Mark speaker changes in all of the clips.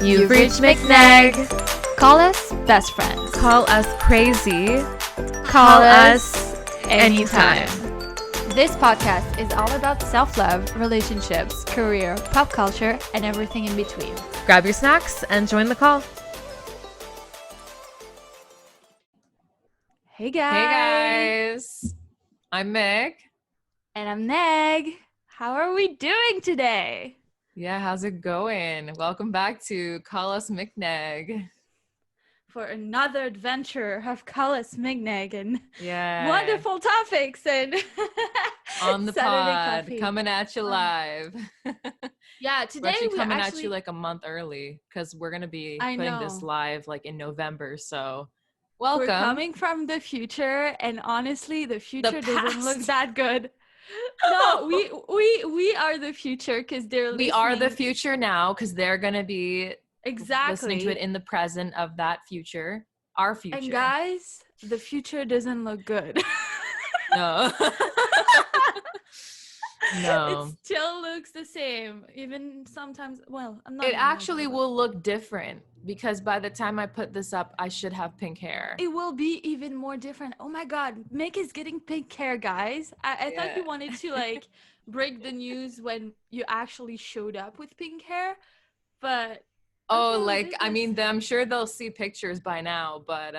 Speaker 1: You've reached MikNeg.
Speaker 2: Call us best friends.
Speaker 1: Call us crazy. Call us anytime.
Speaker 2: This podcast is all about self-love, relationships, career, pop culture, and everything in between.
Speaker 1: Grab your snacks and join the call.
Speaker 2: Hey guys.
Speaker 1: Hey guys. I'm Mik.
Speaker 2: And I'm Neg. How are we doing today?
Speaker 1: Yeah, how's it going? Welcome back to Call Us MikNeg.
Speaker 2: For another adventure of Call Us MikNeg and
Speaker 1: Yeah.
Speaker 2: wonderful topics and
Speaker 1: on the
Speaker 2: Saturday
Speaker 1: pod,
Speaker 2: coffee.
Speaker 1: coming at you live.
Speaker 2: Yeah,
Speaker 1: We're
Speaker 2: today
Speaker 1: actually
Speaker 2: we're
Speaker 1: coming at you like a month early because we're going to be putting this live like in November. So welcome.
Speaker 2: We're coming from the future, and honestly, the future doesn't look that good. No, we are the future because they're listening.
Speaker 1: We are the future now because they're going to be listening to it in the present of that future, our future.
Speaker 2: And guys, the future doesn't look good.
Speaker 1: No. No.
Speaker 2: It still looks the same. Even sometimes, well, I'm not.
Speaker 1: It actually will look different because by the time I put this up, I should have pink hair.
Speaker 2: It will be even more different. Oh my God, Mik is getting pink hair, guys. I thought you wanted to like break the news when you actually showed up with pink hair, but
Speaker 1: I mean, I'm sure they'll see pictures by now, but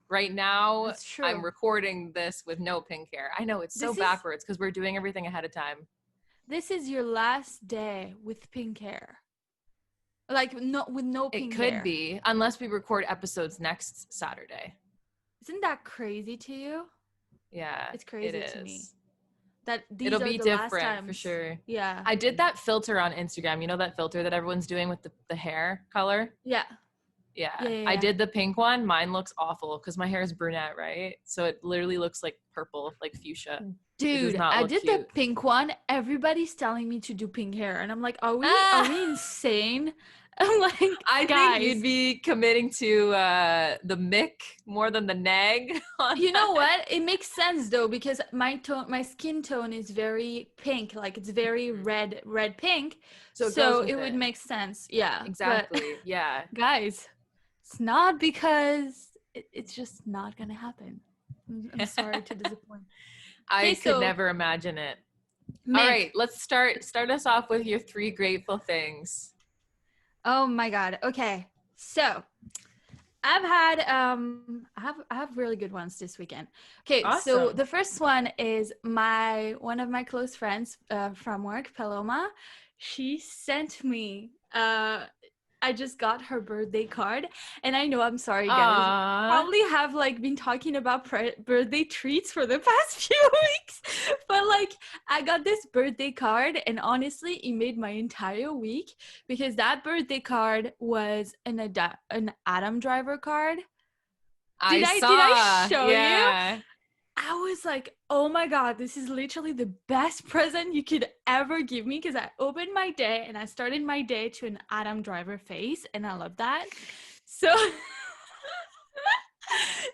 Speaker 1: right now I'm recording this with no pink hair. I know it's so backwards because we're doing everything ahead of time.
Speaker 2: This is your last day with pink hair. Like with no pink hair.
Speaker 1: It could be, unless we record episodes next Saturday.
Speaker 2: Isn't that crazy to you?
Speaker 1: Yeah,
Speaker 2: it's crazy to me. That
Speaker 1: it'll be different for sure.
Speaker 2: Yeah.
Speaker 1: I did that filter on Instagram. You know that filter that everyone's doing with the hair color?
Speaker 2: Yeah.
Speaker 1: Yeah. I did the pink one. Mine looks awful because my hair is brunette, right? So it literally looks like purple, like fuchsia.
Speaker 2: Dude, I did the pink one. Everybody's telling me to do pink hair. And I'm like, are we insane? I'm like,
Speaker 1: I think you'd be committing to the Mik more than the Neg.
Speaker 2: You know what? It makes sense though because my skin tone is very pink, like it's very red pink. So it would make sense. Yeah,
Speaker 1: exactly.
Speaker 2: But,
Speaker 1: yeah,
Speaker 2: guys, it's not because it's just not gonna happen. I'm sorry to disappoint.
Speaker 1: I could never imagine it. Mik. All right, let's start us off with your 3 grateful things.
Speaker 2: Oh my God. Okay. So I've had I have really good ones this weekend. Okay, awesome. So the first one is one of my close friends from work, Paloma. She sent me I just got her birthday card, and I know I'm sorry guys. Probably have like been talking about birthday treats for the past few weeks, but like I got this birthday card, and honestly, it made my entire week because that birthday card was an Adam Driver card. Did I show you? I was like, oh my God, this is literally the best present you could ever give me because I opened my day and I started my day to an Adam Driver face, and I love that. So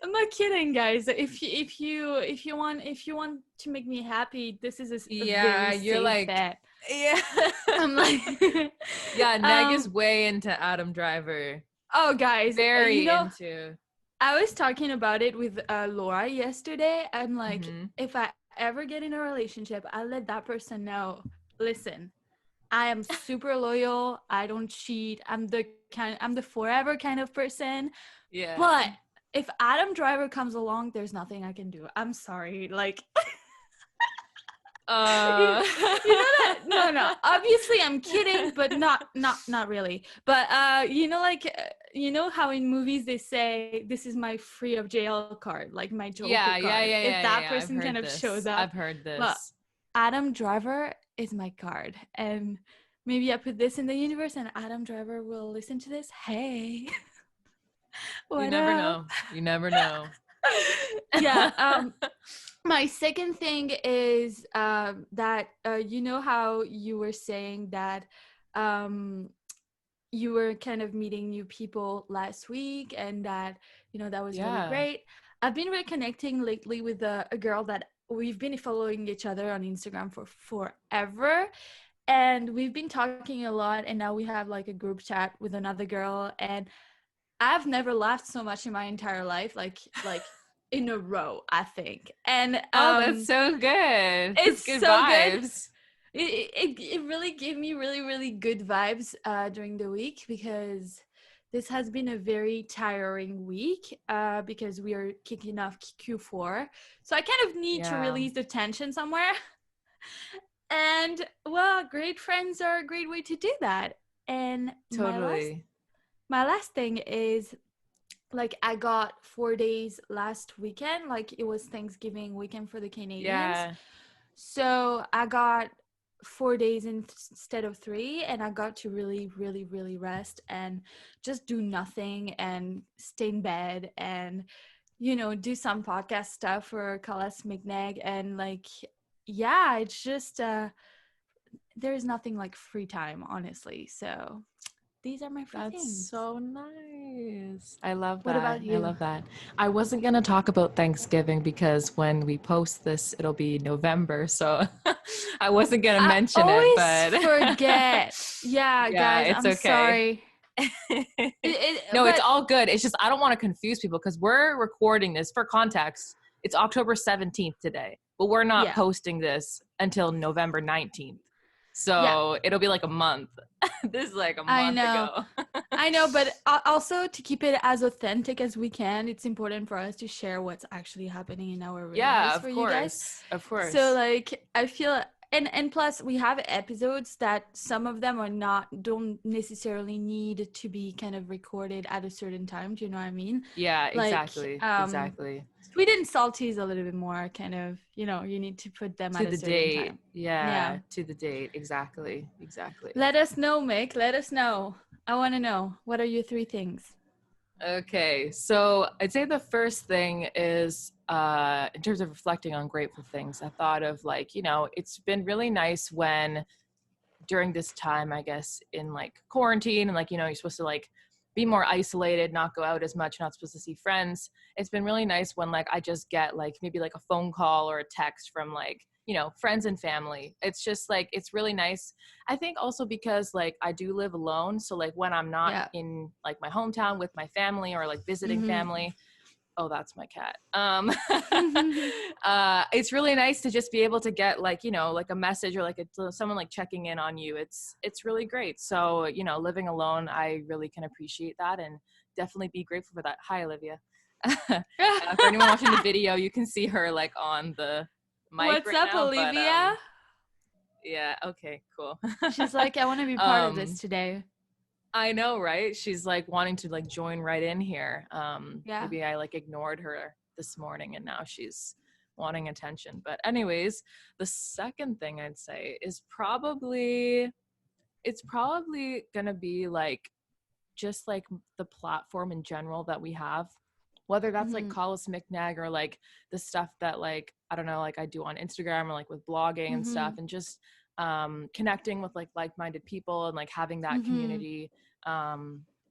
Speaker 2: I'm not kidding, guys. If you want to make me happy, this is a very
Speaker 1: you're
Speaker 2: safe
Speaker 1: like
Speaker 2: bet.
Speaker 1: Yeah.
Speaker 2: I'm like
Speaker 1: yeah, Neg is way into Adam Driver.
Speaker 2: Oh guys,
Speaker 1: very into.
Speaker 2: I was talking about it with Laura yesterday. I'm like, if I ever get in a relationship, I'll let that person know, listen, I am super loyal. I don't cheat. I'm the forever kind of person.
Speaker 1: Yeah.
Speaker 2: But if Adam Driver comes along, there's nothing I can do. I'm sorry. Like, you know that? No. Obviously, I'm kidding, but not really. But you know, like, you know how in movies they say this is my free of jail card, like my Joker card. If that person kind of shows up,
Speaker 1: I've heard this.
Speaker 2: Well, Adam Driver is my card, and maybe I put this in the universe, and Adam Driver will listen to this. Hey,
Speaker 1: you never know. You never know.
Speaker 2: Yeah. My second thing is that you know how you were saying that you were kind of meeting new people last week, and that, you know, that was really great. I've been reconnecting lately with a girl that we've been following each other on Instagram for forever, and we've been talking a lot, and now we have like a group chat with another girl, and I've never laughed so much in my entire life, like in a row, I think. And
Speaker 1: that's so good.
Speaker 2: It's
Speaker 1: good
Speaker 2: so
Speaker 1: vibes.
Speaker 2: good. It really gave me really, really good vibes during the week, because this has been a very tiring week because we are kicking off Q4. So I kind of need to release the tension somewhere. And well, great friends are a great way to do that. And
Speaker 1: totally.
Speaker 2: My last thing is, like, I got 4 days last weekend. Like, it was Thanksgiving weekend for the Canadians.
Speaker 1: Yeah.
Speaker 2: So I got 4 days instead of 3, and I got to really, really, really rest and just do nothing and stay in bed and, you know, do some podcast stuff for Us MikNeg. And like, yeah, it's just there's nothing like free time, honestly. So these are my free things.
Speaker 1: That's so nice. I love that.
Speaker 2: What about you?
Speaker 1: I love that. I wasn't going to talk about Thanksgiving because when we post this, it'll be November. So I wasn't going to mention it, but
Speaker 2: I always forget. Yeah, guys,
Speaker 1: it's
Speaker 2: I'm
Speaker 1: okay.
Speaker 2: sorry.
Speaker 1: No, it's all good. It's just, I don't want to confuse people because we're recording this for context. It's October 17th today, but we're not posting this until November 19th. So it'll be like a month. This is like a month ago.
Speaker 2: I know, but also to keep it as authentic as we can, it's important for us to share what's actually happening in our real lives for you guys.
Speaker 1: Of course.
Speaker 2: So like, I feel, and plus we have episodes that some of them don't necessarily need to be kind of recorded at a certain time. Do you know what I mean?
Speaker 1: Yeah,
Speaker 2: like,
Speaker 1: exactly.
Speaker 2: Sweet and salty is a little bit more kind of, you know, you need to put them at a certain time.
Speaker 1: Yeah, to the date. Exactly.
Speaker 2: Let us know, Mik. Let us know. I want to know. What are your 3 things?
Speaker 1: Okay, so I'd say the first thing is in terms of reflecting on grateful things, I thought of like, you know, it's been really nice when during this time, I guess, in like quarantine and like, you know, you're supposed to like be more isolated, not go out as much, not supposed to see friends. It's been really nice when like I just get like maybe like a phone call or a text from like, you know, friends and family. It's just like, it's really nice. I think also because like I do live alone. So like when I'm not in like my hometown with my family or like visiting family, oh, that's my cat. It's really nice to just be able to get like, you know, like a message or like someone like checking in on you. It's really great. So, you know, living alone, I really can appreciate that and definitely be grateful for that. Hi, Olivia. For anyone watching the video, you can see her like on the mic.
Speaker 2: What's up,
Speaker 1: now,
Speaker 2: Olivia?
Speaker 1: But, yeah. Okay, cool.
Speaker 2: She's like, I want to be part of this today.
Speaker 1: I know, right? She's like wanting to like join right in here. Maybe I like ignored her this morning and now she's wanting attention. But anyways, the second thing I'd say is it's probably gonna be like just like the platform in general that we have, whether that's like Call Us MikNeg or like the stuff that like, I don't know, like I do on Instagram or like with blogging and stuff, and just connecting with like like-minded people and like having that community.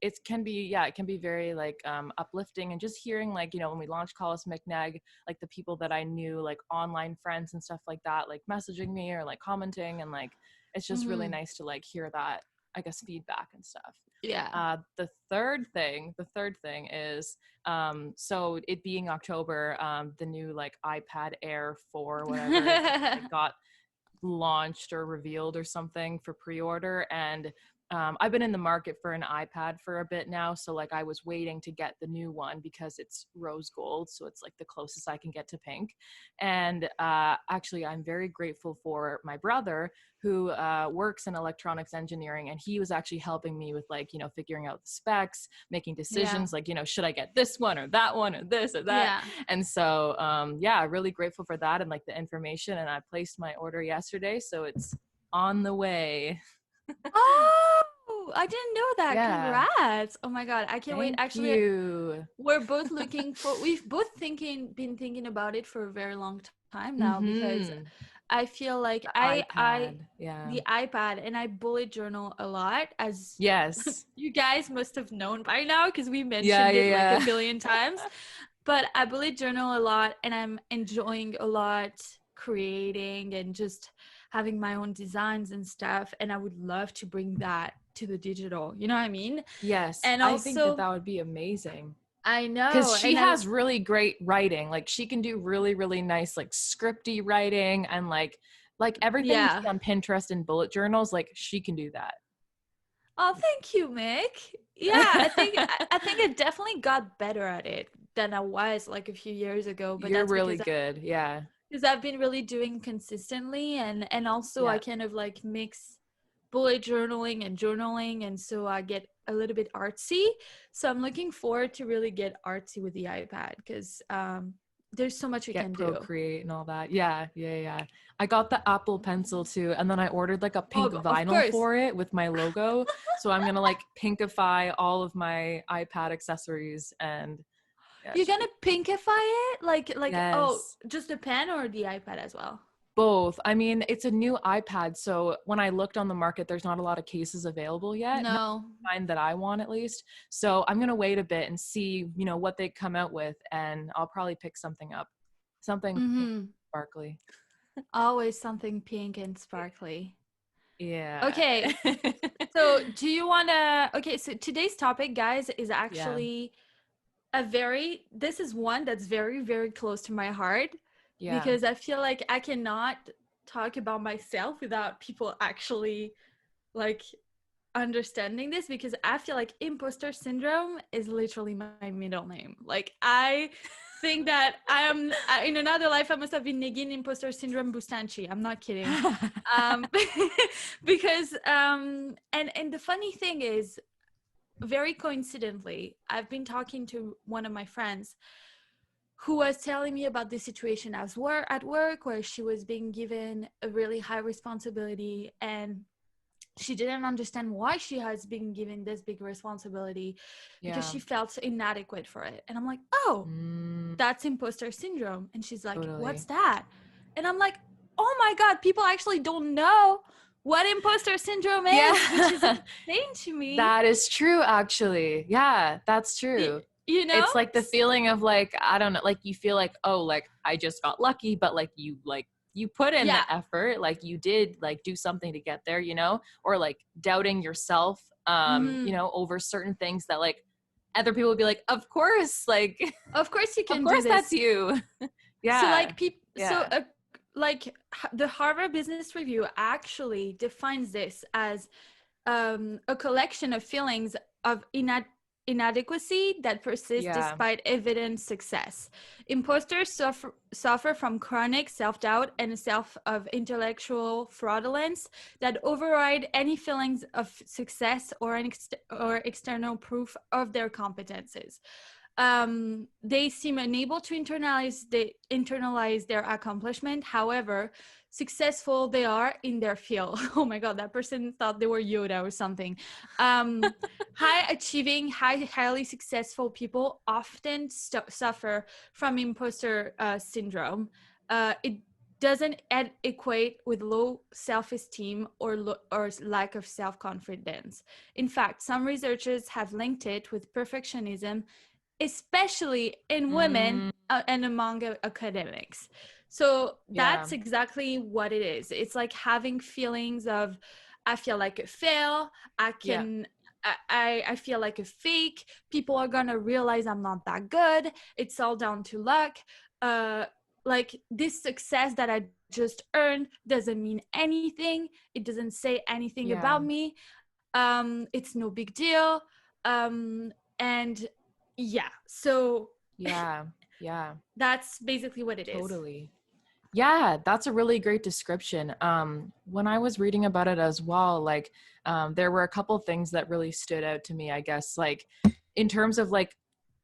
Speaker 1: It can be very like uplifting, and just hearing like, you know, when we launched Call Us MikNeg, like the people that I knew, like online friends and stuff like that, like messaging me or like commenting, and like it's just really nice to like hear that, I guess, feedback and stuff. The third thing is so it being October, the new like iPad Air 4 or whatever it got launched or revealed or something for pre-order, and I've been in the market for an iPad for a bit now, so like I was waiting to get the new one because it's rose gold, so it's like the closest I can get to pink. And actually I'm very grateful for my brother who works in electronics engineering, and he was actually helping me with like, you know, figuring out the specs, making decisions, like, you know, should I get this one or that one or this or that. And so really grateful for that and like the information, and I placed my order yesterday, so it's on the way.
Speaker 2: Oh, I didn't know that. Congrats. Oh my God. I can't wait. Actually, we're both we've both been thinking about it for a very long time now, because I feel like the iPad, and I bullet journal a lot, as you guys must have known by now because we mentioned it like a billion times. But I bullet journal a lot, and I'm enjoying a lot creating and just having my own designs and stuff, and I would love to bring that to the digital, you know what I mean?
Speaker 1: Yes,
Speaker 2: And
Speaker 1: I think that
Speaker 2: also
Speaker 1: that would be amazing.
Speaker 2: I
Speaker 1: Because
Speaker 2: know,
Speaker 1: she
Speaker 2: and
Speaker 1: has really great writing. Like she can do really, really nice like scripty writing, and like everything you
Speaker 2: yeah.
Speaker 1: see on Pinterest and bullet journals, like she can do that.
Speaker 2: Oh, thank you, Mik. Yeah, I think I definitely got better at it than I was like a few years ago, but
Speaker 1: You're
Speaker 2: that's
Speaker 1: really good. Yeah.
Speaker 2: because I've been really doing consistently, and also I
Speaker 1: Yeah.
Speaker 2: kind of like mix bullet journaling and journaling, and so I get a little bit artsy. So I'm looking forward to really get artsy with the iPad because there's so much you
Speaker 1: Get
Speaker 2: can do.
Speaker 1: Procreate and all that. Yeah, yeah, yeah. I got the Apple Pencil too, and then I ordered like a pink
Speaker 2: Oh, of
Speaker 1: vinyl
Speaker 2: course.
Speaker 1: for it with my logo. So I'm gonna like pinkify all of my iPad accessories, and yeah, it
Speaker 2: You're
Speaker 1: should be
Speaker 2: gonna pinkify it? Like oh,
Speaker 1: yes.
Speaker 2: just the pen or the iPad as well?
Speaker 1: Both. I mean, it's a new iPad, so when I looked on the market, there's not a lot of cases available yet. Not
Speaker 2: No.
Speaker 1: the kind that I want, at least. So I'm gonna wait a bit and see, what they come out with, and I'll probably pick something up, something pink,
Speaker 2: Mm-hmm.
Speaker 1: sparkly.
Speaker 2: Always something pink and sparkly.
Speaker 1: Yeah.
Speaker 2: Okay. So do you wanna okay, so today's topic, guys, is
Speaker 1: Yeah.
Speaker 2: actually this is one that's very, very close to my heart
Speaker 1: Yeah.
Speaker 2: because I feel like I cannot talk about myself without people actually like understanding this, because I feel like imposter syndrome is literally my middle name. Like I think that in another life I must have been Negin imposter syndrome Bustanchi. I'm not kidding. Um because and the funny thing is, very coincidentally, I've been talking to one of my friends who was telling me about this situation at work where she was being given a really high responsibility, and she didn't understand why she has been given this big responsibility because
Speaker 1: Yeah.
Speaker 2: she felt inadequate for it. And I'm like, oh,
Speaker 1: Mm,
Speaker 2: that's imposter syndrome. And she's like,
Speaker 1: totally.
Speaker 2: what's that? And I'm like, oh my God, people actually don't know what imposter syndrome is, which is
Speaker 1: Yeah.
Speaker 2: insane to me.
Speaker 1: That is true, actually. Yeah, that's true.
Speaker 2: You know?
Speaker 1: It's like the feeling of like, I don't know, like you feel like, oh, like I just got lucky, but like you put in
Speaker 2: Yeah.
Speaker 1: the effort, like you did like do something to get there, or like doubting yourself,
Speaker 2: Mm-hmm.
Speaker 1: over certain things that like other people would be like, of course, like,
Speaker 2: Of course you
Speaker 1: of
Speaker 2: can do
Speaker 1: course that's
Speaker 2: this.
Speaker 1: you.
Speaker 2: So
Speaker 1: Yeah.
Speaker 2: like people,
Speaker 1: Yeah.
Speaker 2: the Harvard Business Review actually defines this as a collection of feelings of inadequacy that persist
Speaker 1: Yeah.
Speaker 2: despite evident success. Imposters suffer from chronic self-doubt and a self of intellectual fraudulence that override any feelings of success or or external proof of their competences. They seem unable to internalize their accomplishment. However, successful they are in their field. Oh my God, that person thought they were Yoda or something. High achieving, highly successful people often suffer from imposter syndrome. It doesn't equate with low self-esteem or lack of self-confidence. In fact, some researchers have linked it with perfectionism, especially in women
Speaker 1: Mm,
Speaker 2: and among academics. So
Speaker 1: yeah.
Speaker 2: that's exactly what it is. It's like having feelings of, I feel like a fail. I
Speaker 1: Yeah.
Speaker 2: can, I feel like a fake. People are gonna realize I'm not that good. It's all down to luck. Like this success that I just earned doesn't mean anything. It doesn't say anything
Speaker 1: Yeah.
Speaker 2: about me. It's no big deal. And yeah, so
Speaker 1: Yeah. Yeah.
Speaker 2: that's basically what it is.
Speaker 1: Totally. Yeah, that's a really great description. When I was reading about it as well, like, there were a couple things that really stood out to me, I guess, like in terms of like,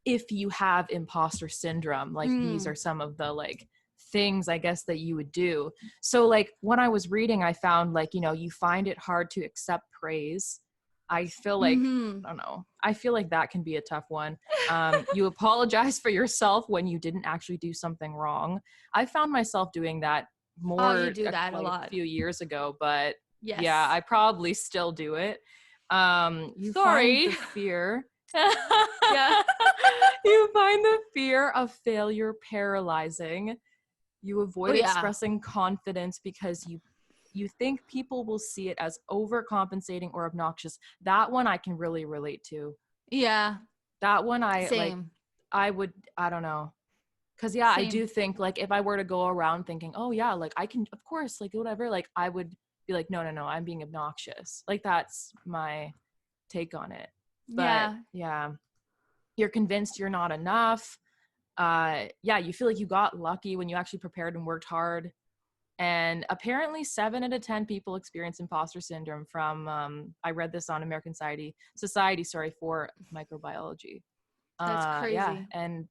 Speaker 1: if you have imposter syndrome, like these
Speaker 2: Mm.
Speaker 1: are some of the like things I guess that you would do. So like when I was reading, I found like, you find it hard to accept praise. I feel like,
Speaker 2: Mm-hmm.
Speaker 1: I don't know, I feel like that can be a tough one. You apologize for yourself when you didn't actually do something wrong. I found myself doing that
Speaker 2: Oh, you
Speaker 1: more
Speaker 2: do that a
Speaker 1: like a
Speaker 2: lot.
Speaker 1: few years ago, but yeah,
Speaker 2: Yes.
Speaker 1: I probably still do it. You find
Speaker 2: Sorry.
Speaker 1: the fear.
Speaker 2: Yeah.
Speaker 1: You find the fear of failure paralyzing. You
Speaker 2: Oh
Speaker 1: avoid
Speaker 2: yeah.
Speaker 1: expressing confidence because you you think people will see it as overcompensating or obnoxious. That one I can really relate to.
Speaker 2: Yeah.
Speaker 1: That one
Speaker 2: Same.
Speaker 1: I don't know. Cause yeah,
Speaker 2: Same.
Speaker 1: I do think like if I were to go around thinking, oh yeah, like I can, of course, like whatever, like I would be like, no, I'm being obnoxious. Like that's my take on it. But yeah, you're convinced you're not enough. Yeah, you feel like you got lucky when you actually prepared and worked hard. And apparently 7 out of 10 people experience imposter syndrome from, I read this on American Society for Microbiology.
Speaker 2: That's crazy.
Speaker 1: Yeah, and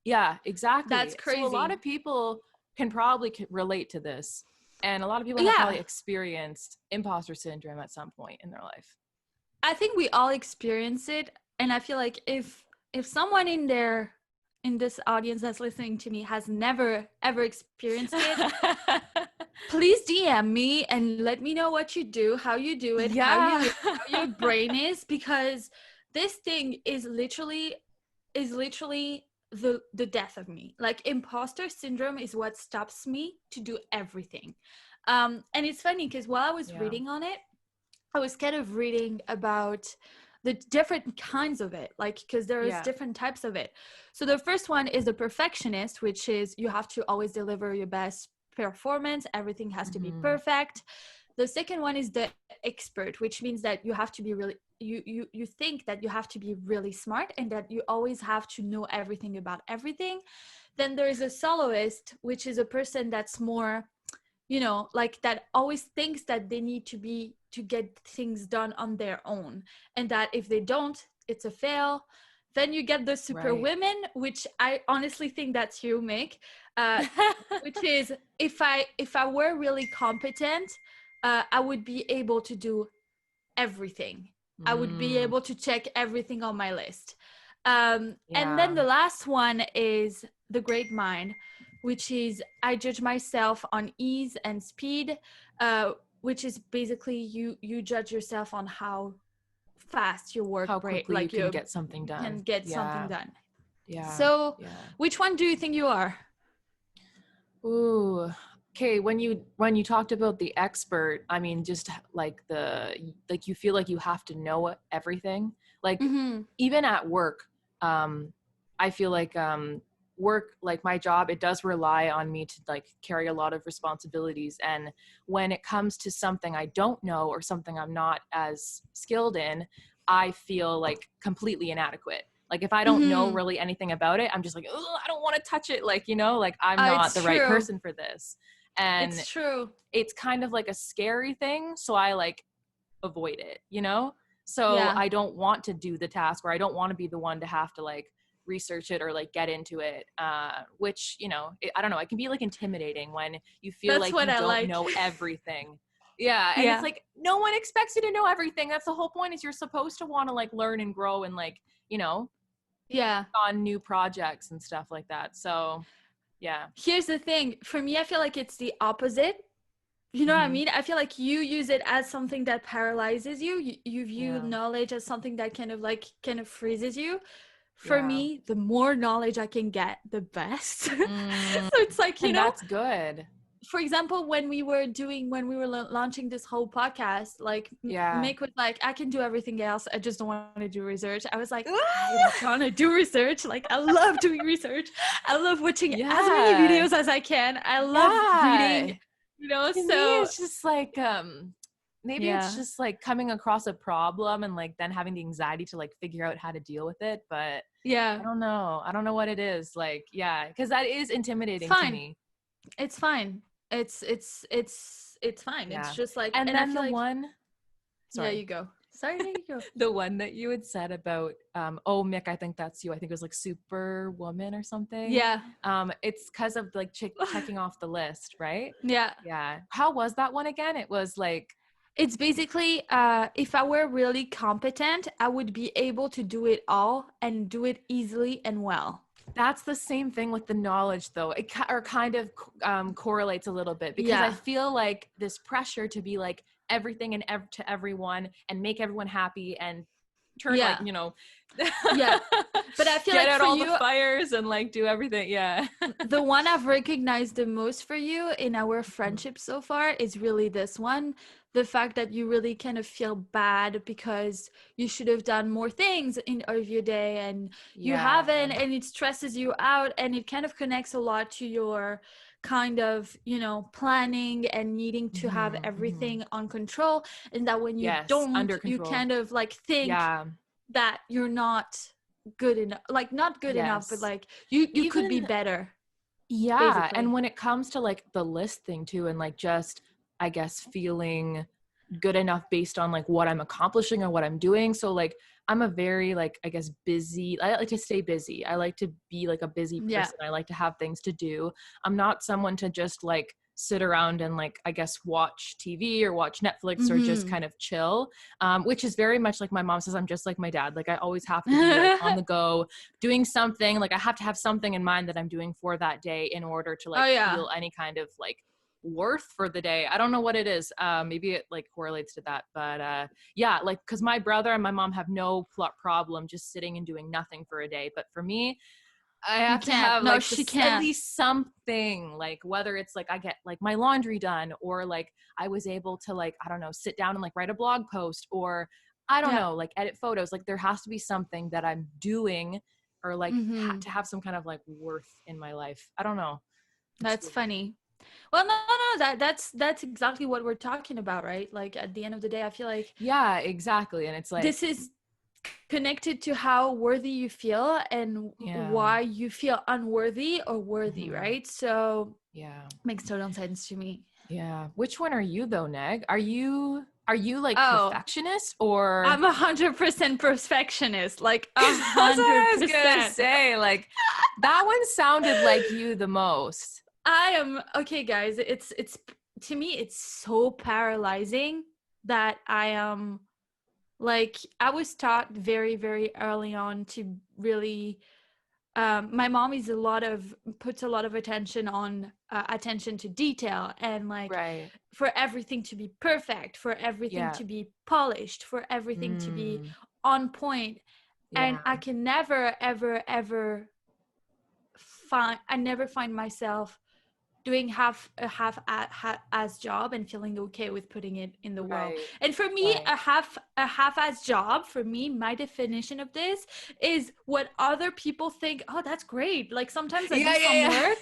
Speaker 1: yeah, exactly.
Speaker 2: That's crazy.
Speaker 1: So a lot of people can probably relate to this. And a lot of people have probably experienced imposter syndrome at some point in their life.
Speaker 2: I think we all experience it. And I feel like if someone in this audience that's listening to me has never ever experienced it, please DM me and let me know what you do, how you do it, how your brain is, because this thing is literally the death of me. Like, imposter syndrome is what stops me to do everything. And it's funny because while I was reading on it, I was kind of reading about the different kinds of it, like, because there's different types of it. So the first one is the perfectionist, which is you have to always deliver your best performance. Everything has to be perfect. The second one is the expert, which means that you have to be really, you think that you have to be really smart and that you always have to know everything about everything. Then there is a soloist, which is a person that's more, like, that always thinks that they need to get things done on their own, and that if they don't, it's a fail. Then you get the super women, which I honestly think that's you, Mik, which is if I were really competent, I would be able to do everything. I would be able to check everything on my list. And then the last one is the great mind, which is I judge myself on ease and speed, which is basically you judge yourself on how fast your work,
Speaker 1: how quickly like you can get something done.
Speaker 2: Can get something done. Yeah. So, which one do you think you are?
Speaker 1: Ooh. Okay, when you talked about the expert, I mean, just like you feel like you have to know everything. Like even at work, I feel like work, like my job, it does rely on me to like carry a lot of responsibilities. And when it comes to something I don't know or something I'm not as skilled in, I feel like completely inadequate. Like if I don't know really anything about it, I'm just like, oh, I don't want to touch it. Like, like I'm not the right person for this. And
Speaker 2: it's true.
Speaker 1: It's kind of like a scary thing. So I like avoid it, So I don't want to do the task, or I don't want to be the one to have to like research it or like get into it. Which, I don't know. It can be like intimidating when you feel like you don't know everything. Yeah. And it's like, no one expects you to know everything. That's the whole point, is you're supposed to want to like learn and grow and like, on new projects and stuff like that. So yeah.
Speaker 2: Here's the thing. For me, I feel like it's the opposite. You know what I mean? I feel like you use it as something that paralyzes you. You view knowledge as something that kind of freezes you. For me, the more knowledge I can get, the best. So it's like,
Speaker 1: that's good.
Speaker 2: For example, when we were launching this whole podcast, like Mik was like, I can do everything else, I just don't want to do research. I was like, I want to do research. Like, I love doing research. I love watching as many videos as I can. I love reading,
Speaker 1: To me, it's just like maybe it's just like coming across a problem and like then having the anxiety to like figure out how to deal with it. But I don't know what it is. Like, because that is intimidating to me.
Speaker 2: It's fine. It's fine. It's just like,
Speaker 1: and then
Speaker 2: I feel
Speaker 1: the one.
Speaker 2: Sorry, you go. Sorry, there you go.
Speaker 1: The one that you had said about, oh, Mik, I think that's you. I think it was like Superwoman or something.
Speaker 2: Yeah.
Speaker 1: It's because of like checking off the list, right?
Speaker 2: Yeah.
Speaker 1: Yeah. How was that one again? It was like.
Speaker 2: It's basically, if I were really competent, I would be able to do it all and do it easily and well.
Speaker 1: That's the same thing with the knowledge, though. It kind of correlates a little bit, because I feel like this pressure to be like everything and to everyone and make everyone happy and turn
Speaker 2: Yeah.
Speaker 1: like, you know,
Speaker 2: Yeah. But I feel
Speaker 1: get
Speaker 2: like
Speaker 1: out
Speaker 2: for
Speaker 1: all
Speaker 2: you,
Speaker 1: the fires and like do everything. Yeah.
Speaker 2: the one I've recognized the most for you in our friendship so far is really this one. The fact that you really kind of feel bad because you should have done more things in of your day and you
Speaker 1: Yeah.
Speaker 2: haven't, and it stresses you out, and it kind of connects a lot to your kind of, you know, planning and needing to have everything on control, and that when you
Speaker 1: Yes,
Speaker 2: don't,
Speaker 1: under
Speaker 2: you
Speaker 1: control.
Speaker 2: kind of like think
Speaker 1: Yeah.
Speaker 2: that you're not good enough, like not good enough, but
Speaker 1: Yes.
Speaker 2: like you could be
Speaker 1: Even
Speaker 2: better.
Speaker 1: yeah,
Speaker 2: Basically.
Speaker 1: and when it comes to like the list thing too, and like just I guess feeling good enough based on like what I'm accomplishing or what I'm doing. So like I'm a very like I guess busy. I like to stay busy. I like to be like a busy
Speaker 2: Yeah.
Speaker 1: person. I like to have things to do. I'm not someone to just like sit around and like I guess watch TV or watch Netflix or just kind of chill, which is very much like my mom says. I'm just like my dad. Like I always have to be like on the go doing something. Like I have to have something in mind that I'm doing for that day in order to like feel any kind of like worth for the day. I don't know what it is. Maybe it like correlates to that, but yeah, like because my brother and my mom have no problem just sitting and doing nothing for a day, but for me I have to have
Speaker 2: no,
Speaker 1: like
Speaker 2: she
Speaker 1: at
Speaker 2: can't.
Speaker 1: least something, like whether it's like I get like my laundry done, or like I was able to like I don't know sit down and like write a blog post, or I don't know like edit photos. Like there has to be something that I'm doing, or like to have some kind of like worth in my life. I don't know.
Speaker 2: That's funny. Well, no, that's exactly what we're talking about, right? Like at the end of the day, I feel like
Speaker 1: yeah, exactly. And it's like
Speaker 2: this is connected to how worthy you feel and why you feel unworthy or worthy, right? So
Speaker 1: yeah,
Speaker 2: makes total sense to me.
Speaker 1: Yeah. Which one are you though, Neg? Are you like perfectionist, or
Speaker 2: I'm 100% perfectionist, like 100%.
Speaker 1: That's what I was gonna say. Like that one sounded like you the most.
Speaker 2: I am okay, guys. It's to me, it's so paralyzing that I am like I was taught very, very early on to really. My mom is puts a lot of attention on attention to detail and like for everything to be perfect, for everything to be polished, for everything to be on point. And I can never, ever, ever find myself doing a half as job and feeling okay with putting it in the world. And for me, a half as job, for me, my definition of this is what other people think, oh, that's great. Like sometimes I do some work,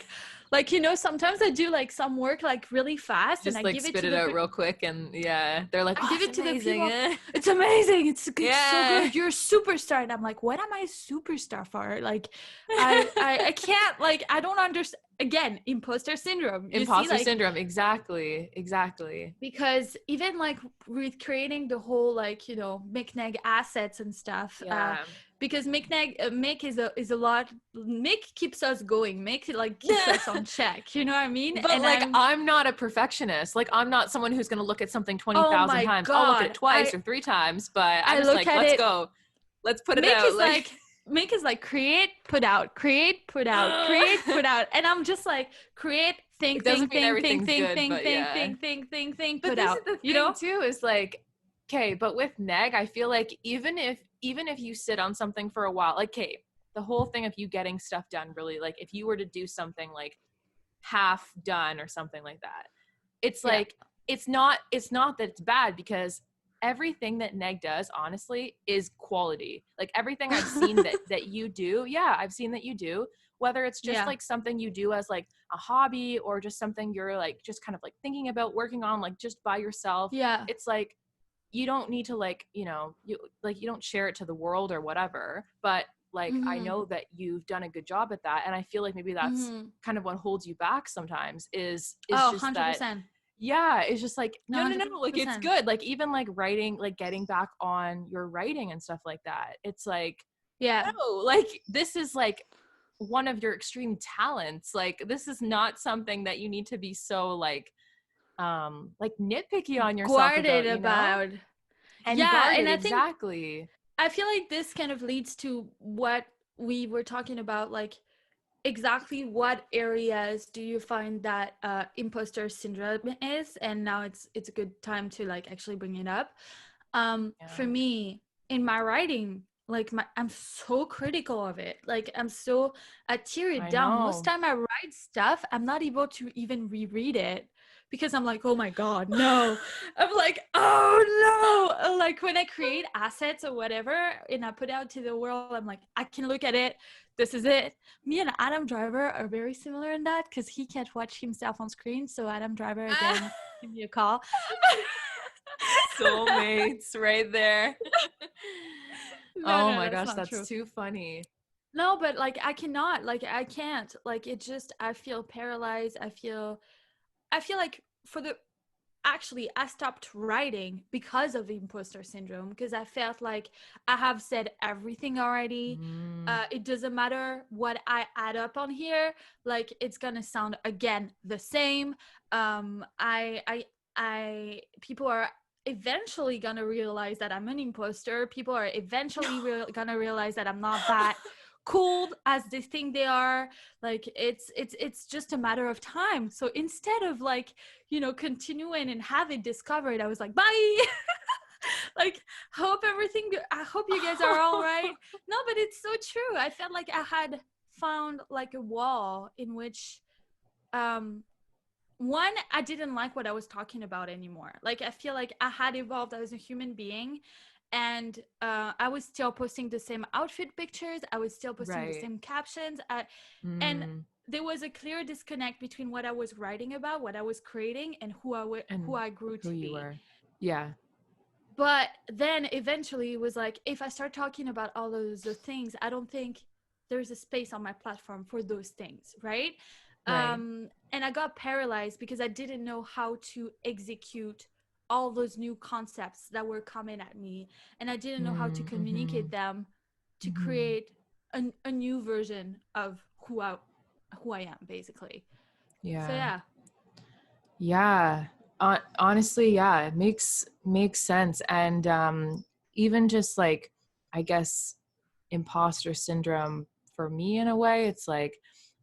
Speaker 2: like, you know, sometimes I do like some work like really fast,
Speaker 1: just
Speaker 2: and I
Speaker 1: like
Speaker 2: give
Speaker 1: spit
Speaker 2: it to
Speaker 1: out real quick, and they're like,
Speaker 2: I give it to
Speaker 1: amazing.
Speaker 2: the people. It's amazing. It's so good. You're a superstar. And I'm like, what am I a superstar for? Like, I can't, like, I don't understand. Again, imposter syndrome.
Speaker 1: Imposter syndrome. Exactly.
Speaker 2: Because even like with creating the whole, like, you know, MikNeg assets and stuff, because Mik is a lot. Mik keeps us going. Mik like keeps us on check. You know what I mean?
Speaker 1: But
Speaker 2: and
Speaker 1: like, I'm not a perfectionist. Like, I'm not someone who's going to look at something 20,000 times. I'll look at it twice or 3 times, but I'm just like, let's go. Let's put it out.
Speaker 2: Mik is like create, put out, create, put out, create, put out. And I'm just like, create, think, put out.
Speaker 1: But this is the thing too, is like, okay, but with Neg, I feel like even if you sit on something for a while, like, okay, the whole thing of you getting stuff done, really, like if you were to do something like half done or something like that, it's like, it's not that it's bad, because everything that Neg does, honestly, is quality. Like everything I've seen that you do, I've seen that you do, whether it's just like something you do as like a hobby, or just something you're like just kind of like thinking about working on, like just by yourself. It's like, you don't need to like, you know, you don't share it to the world or whatever, but like I know that you've done a good job at that, and I feel like maybe that's kind of what holds you back sometimes, is just 100%. That it's just like no, like it's good. Like even like writing, like getting back on your writing and stuff like that, it's like no, like this is like one of your extreme talents. Like this is not something that you need to be so like nitpicky on yourself
Speaker 2: guarded
Speaker 1: about. And guarded, and I think
Speaker 2: I feel like this kind of leads to what we were talking about, like exactly what areas do you find that imposter syndrome is, and now it's a good time to like actually bring it up. For me, in my writing, like I'm so critical of it. Like I tear it
Speaker 1: I
Speaker 2: down. Most
Speaker 1: know.
Speaker 2: time I write stuff, I'm not able to even reread it because I'm like, oh my God, no. I'm like, oh no. Like when I create assets or whatever and I put out to the world, I'm like, I can look at it. This is it. Me and Adam Driver are very similar in that because he can't watch himself on screen. So Adam Driver, again, give me a call.
Speaker 1: Soulmates right there.
Speaker 2: No,
Speaker 1: Oh
Speaker 2: no,
Speaker 1: my
Speaker 2: that's
Speaker 1: gosh,
Speaker 2: not true.
Speaker 1: that's too funny.
Speaker 2: No, but like I cannot, like I can't. Like it just I feel paralyzed. I feel like actually I stopped writing because of imposter syndrome because I felt like I have said everything already. It doesn't matter what I add up on here, like it's gonna sound again the same. I people are eventually gonna realize that I'm an imposter. People are eventually gonna realize that I'm not that cool as they think they are. Like it's just a matter of time. So instead of like, continuing and have it discovered, I was like, bye. Like I hope you guys are all right. No, but it's so true. I felt like I had found like a wall in which one, I didn't like what I was talking about anymore. Like I feel like I had evolved as a human being, and I was still posting the same outfit pictures, I was still posting the same captions, and there was a clear disconnect between what I was writing about, what I was creating, and who I grew to be.
Speaker 1: Yeah.
Speaker 2: But then eventually it was like, if I start talking about all those things, I don't think there's a space on my platform for those things, right? And I got paralyzed because I didn't know how to execute all those new concepts that were coming at me, and I didn't know how to communicate them to create a new version of who I am, basically.
Speaker 1: Yeah.
Speaker 2: So
Speaker 1: Yeah. Honestly, yeah, it makes sense. And even just like, I guess, imposter syndrome for me in a way, it's like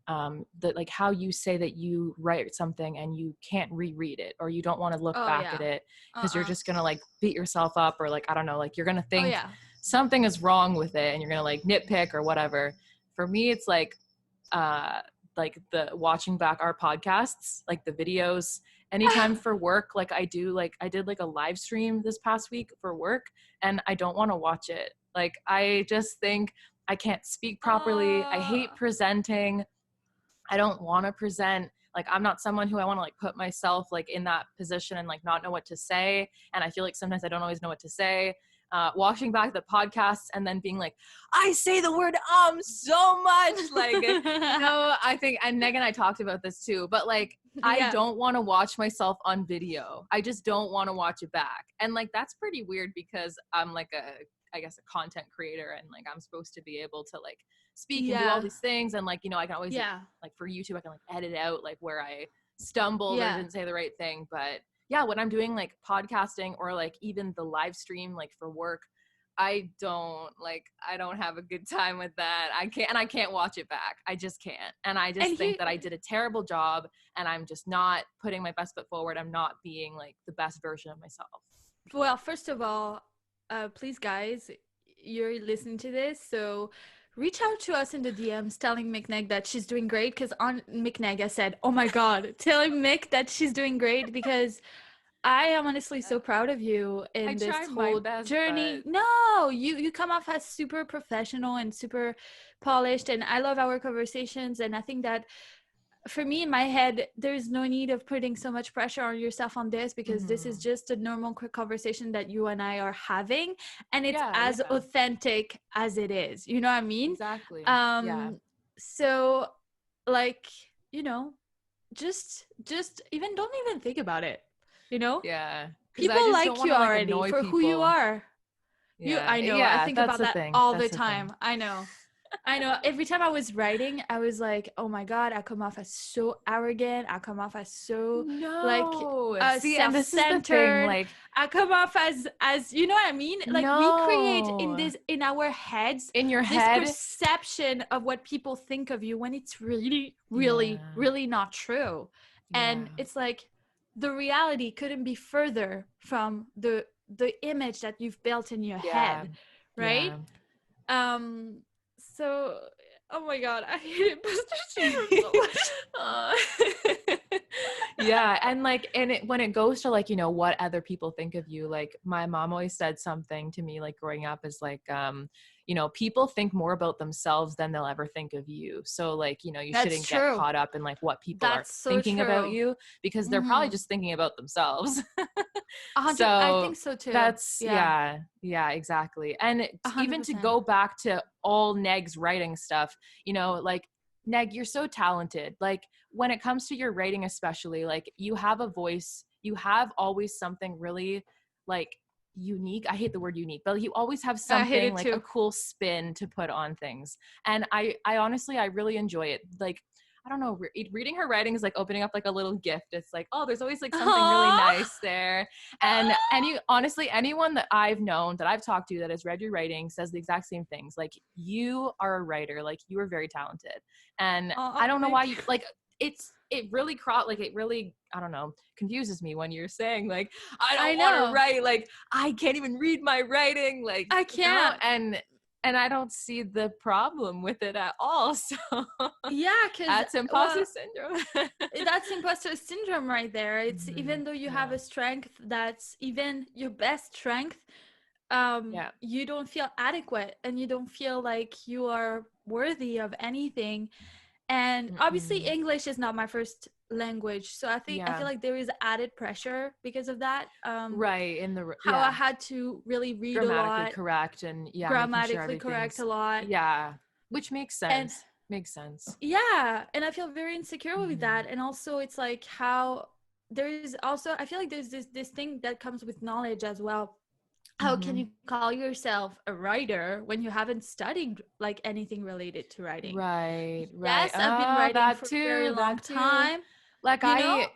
Speaker 1: that, like how you say that you write something and you can't reread it, or you don't want to look back at it because you're just gonna like beat yourself up, or like I don't know, like you're gonna think something is wrong with it and you're gonna like nitpick or whatever. For me, it's like the watching back our podcasts, like the videos anytime for work. Like I did like a live stream this past week for work, and I don't want to watch it. Like I just think I can't speak properly. I hate presenting. I don't want to present. Like I'm not someone who I want to like put myself like in that position and like not know what to say. And I feel like sometimes I don't always know what to say. Watching back the podcasts and then being like, I say the word so much. Like, I think, and Neg and I talked about this too, but like, I don't want to watch myself on video. I just don't want to watch it back. And like, that's pretty weird because I'm like I guess a content creator, and like I'm supposed to be able to like speak and do all these things, and like I can always like for YouTube I can like edit out like where I stumbled or didn't say the right thing. But when I'm doing like podcasting or like even the live stream like for work, I don't have a good time with that. I can't watch it back. I just can't. And I just think that I did a terrible job, and I'm just not putting my best foot forward. I'm not being like the best version of myself.
Speaker 2: Well, first of all, please guys, you're listening to this, so reach out to us in the DMs telling MikNeg that she's doing great, because on MikNeg I said, oh my God, telling Mik that she's doing great, because I am honestly so proud of you in this whole journey.
Speaker 1: But...
Speaker 2: No, you come off as super professional and super polished, and I love our conversations, and I think that for me in my head, there's no need of putting so much pressure on yourself on this, because this is just a normal quick conversation that you and I are having, and it's as authentic as it is, you know what I mean?
Speaker 1: Exactly.
Speaker 2: So like, just even don't even think about it, people like you already for who you are. I know, I think about that all the time. I know. Every time I was writing, I was like, oh my God, I come off as so arrogant. I come off as so self-centered.
Speaker 1: Like,
Speaker 2: I come off as you know what I mean? Like we create in our heads,
Speaker 1: in your head,
Speaker 2: this perception of what people think of you when it's really, really, really not true. And it's like the reality couldn't be further from the image that you've built in your head. right?
Speaker 1: Yeah.
Speaker 2: So oh my god, I hate imposter syndrome so much.
Speaker 1: Yeah, and like, and it, when it goes to like, you know, what other people think of you, like my mom always said something to me like growing up is like, you know, people think more about themselves than they'll ever think of you. So like, you know, you
Speaker 2: That's
Speaker 1: shouldn't get
Speaker 2: true.
Speaker 1: caught up in like what people are
Speaker 2: That's so
Speaker 1: thinking about
Speaker 2: true.
Speaker 1: you, because they're probably just thinking about themselves.
Speaker 2: 100, I
Speaker 1: So
Speaker 2: think so too.
Speaker 1: that's,
Speaker 2: Yeah.
Speaker 1: yeah, exactly. And even to
Speaker 2: 100%.
Speaker 1: go back to all Neg's writing stuff, you know, like Neg, you're so talented. Like when it comes to your writing, especially, like you have a voice, you have always something really like unique. I hate the word unique, but you always have
Speaker 2: I hate
Speaker 1: something
Speaker 2: it
Speaker 1: like a
Speaker 2: too.
Speaker 1: cool spin to put on things. And I honestly, I really enjoy it. Like, I don't know, reading her writing is like opening up like a little gift. It's like, oh, there's always like something really
Speaker 2: Aww.
Speaker 1: nice there. And honestly, anyone that I've known, that I've talked to, that has read your writing says the exact same things. Like, you are a writer, like you are very talented. And I don't know why
Speaker 2: Thank
Speaker 1: you
Speaker 2: you.
Speaker 1: like, it really it really, I don't know, confuses me when you're saying like, I
Speaker 2: I
Speaker 1: don't want to
Speaker 2: know.
Speaker 1: write, like I can't even read my writing, like,
Speaker 2: I
Speaker 1: you know,
Speaker 2: can't.
Speaker 1: and I don't see the problem with it at all. So
Speaker 2: Yeah, because
Speaker 1: that's imposter syndrome.
Speaker 2: that's imposter syndrome right there. It's
Speaker 1: Mhm.
Speaker 2: even though you have
Speaker 1: Yeah.
Speaker 2: a strength that's even your best strength,
Speaker 1: Yeah.
Speaker 2: you don't feel adequate and you don't feel like you are worthy of anything. And obviously
Speaker 1: Mm-mm.
Speaker 2: English is not my first language, so I
Speaker 1: Yeah.
Speaker 2: feel like there is added pressure because of that.
Speaker 1: Right. In the,
Speaker 2: How I
Speaker 1: yeah.
Speaker 2: had to really read a
Speaker 1: Grammatically
Speaker 2: lot,
Speaker 1: correct, and yeah, making sure
Speaker 2: grammatically correct
Speaker 1: everything's,
Speaker 2: a lot,
Speaker 1: yeah, which makes
Speaker 2: and
Speaker 1: sense. Makes sense.
Speaker 2: yeah, and I feel very insecure with
Speaker 1: Mhm.
Speaker 2: that. And also it's like how there is also, I feel like there's this thing that comes with knowledge as well. How can
Speaker 1: Mhm.
Speaker 2: you call yourself a writer when you haven't studied like anything related to writing?
Speaker 1: Right, right.
Speaker 2: Yes, I've been
Speaker 1: Oh,
Speaker 2: writing
Speaker 1: that
Speaker 2: for a very
Speaker 1: too,
Speaker 2: long
Speaker 1: that too.
Speaker 2: time,
Speaker 1: Like
Speaker 2: you know.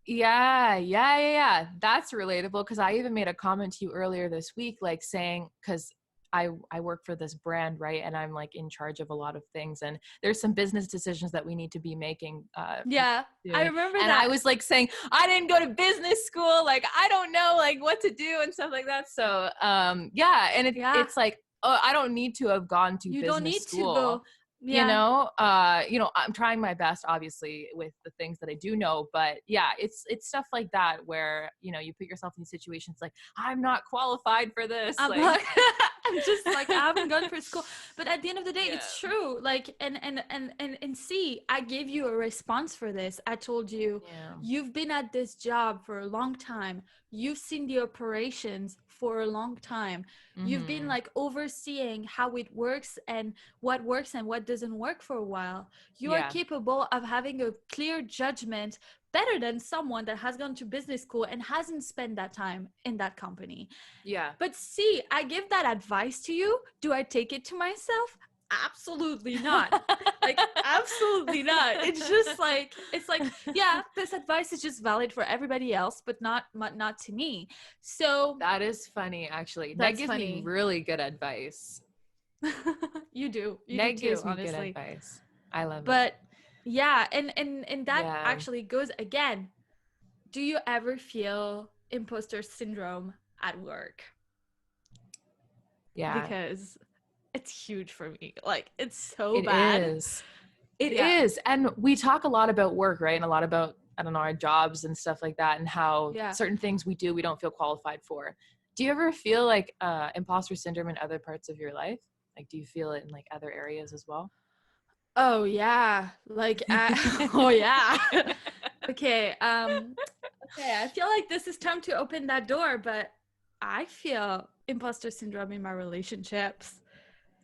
Speaker 1: yeah. That's relatable, because I even made a comment to you earlier this week, like saying, because I work for this brand, right? And I'm like in charge of a lot of things, and there's some business decisions that we need to be making
Speaker 2: Yeah, I
Speaker 1: soon.
Speaker 2: remember
Speaker 1: And I
Speaker 2: that.
Speaker 1: was like saying, I didn't go to business school, like I don't know like what to do and stuff like that. So yeah, and
Speaker 2: Yeah,
Speaker 1: it's like, oh, I don't need to have gone to
Speaker 2: you don't
Speaker 1: business
Speaker 2: need to
Speaker 1: school.
Speaker 2: go. Yeah,
Speaker 1: You know, I'm trying my best obviously with the things that I do know, but yeah, it's stuff like that where, you know, you put yourself in situations like, I'm not qualified for this,
Speaker 2: I'm
Speaker 1: like
Speaker 2: like, I'm just like, I haven't gone for school, but at the end of the day
Speaker 1: yeah.
Speaker 2: it's true. Like, and see, I gave you a response for this. I told you,
Speaker 1: Yeah.
Speaker 2: you've been at this job for a long time, you've seen the operations for a long time, you've been
Speaker 1: Mhm.
Speaker 2: like overseeing how it works and what doesn't work for a while. You are
Speaker 1: Yeah.
Speaker 2: capable of having a clear judgment better than someone that has gone to business school and hasn't spent that time in that company.
Speaker 1: Yeah.
Speaker 2: But see, I give that advice to you. Do I take it to myself? Absolutely not. Like, absolutely not. It's just like, it's like, yeah, this advice is just valid for everybody else, but not to me. So
Speaker 1: That is funny, actually. Neg
Speaker 2: that's
Speaker 1: gives me
Speaker 2: funny.
Speaker 1: really good advice.
Speaker 2: You do
Speaker 1: Neg
Speaker 2: too,
Speaker 1: gives me good
Speaker 2: honestly.
Speaker 1: advice. I love it.
Speaker 2: But yeah, and that
Speaker 1: Yeah.
Speaker 2: actually goes again. Do you ever feel imposter syndrome at work?
Speaker 1: Yeah.
Speaker 2: Because it's huge for me. Like, it's so
Speaker 1: It
Speaker 2: bad.
Speaker 1: is. It
Speaker 2: Yeah.
Speaker 1: is. And we talk a lot about work, right? And a lot about, I don't know, our jobs and stuff like that, and how
Speaker 2: Yeah.
Speaker 1: certain things we do, we don't feel qualified for. Do you ever feel like imposter syndrome in other parts of your life? Like, do you feel it in like other areas as well?
Speaker 2: Oh yeah. Like oh yeah. Okay. Okay, I feel like this is time to open that door, but I feel imposter syndrome in my relationships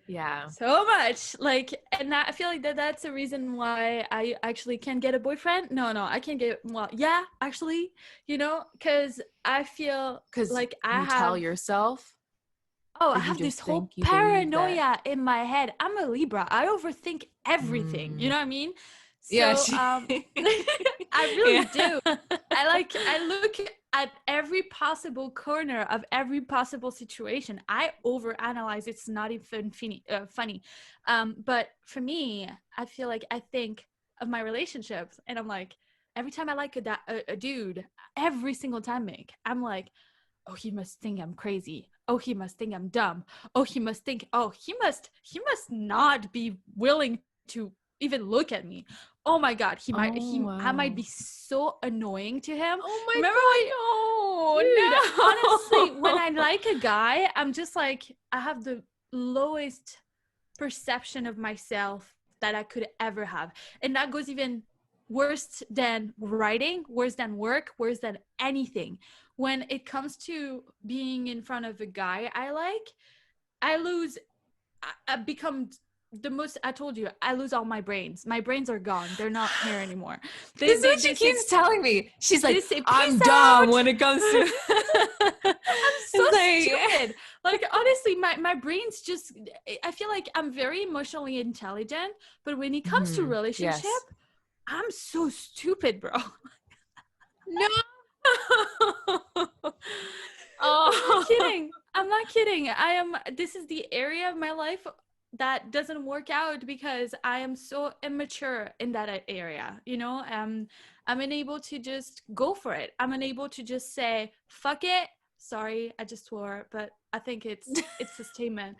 Speaker 1: Yeah.
Speaker 2: so much. Like, and I feel like that's a reason why I actually can't get a boyfriend. No, I can't get, well, yeah, actually, because I feel
Speaker 1: Because
Speaker 2: like I
Speaker 1: you tell
Speaker 2: have,
Speaker 1: yourself,
Speaker 2: oh,
Speaker 1: or
Speaker 2: I
Speaker 1: you
Speaker 2: have
Speaker 1: just
Speaker 2: this
Speaker 1: think,
Speaker 2: whole
Speaker 1: you believe that.
Speaker 2: paranoia in my head. I'm a Libra. I overthink everything. You
Speaker 1: Mm.
Speaker 2: know what I mean?
Speaker 1: Yeah.
Speaker 2: So I really
Speaker 1: Yeah.
Speaker 2: do. I look at every possible corner of every possible situation. I overanalyze. It's not even funny. But for me, I feel like I think of my relationships, and I'm like, every time I like a dude, every single time, Mick, I'm like, oh, he must think I'm crazy. Oh, he must think I'm dumb. Oh, he must not be willing to even look at me. Oh my God, I might be so annoying to him.
Speaker 1: Oh my
Speaker 2: Remember
Speaker 1: God,
Speaker 2: dude, honestly, when I like a guy, I'm just like, I have the lowest perception of myself that I could ever have. And that goes even worse than writing, worse than work, worse than anything. When it comes to being in front of a guy I like, I become the most, I told you, I lose all my brains. My brains are gone. They're not here anymore.
Speaker 1: This is what she keeps telling me. She's like,
Speaker 2: say,
Speaker 1: I'm dumb when it comes to
Speaker 2: I'm so stupid. Like, honestly, my brain's just, I feel like I'm very emotionally intelligent, but when it comes to relationship,
Speaker 1: yes.
Speaker 2: I'm so stupid, bro.
Speaker 1: No.
Speaker 2: Oh. I'm not kidding. This is the area of my life that doesn't work out because I am so immature in that area, you know. I'm unable to just go for it. I'm unable to just say fuck it. Sorry, I just swore, but I think it's a statement.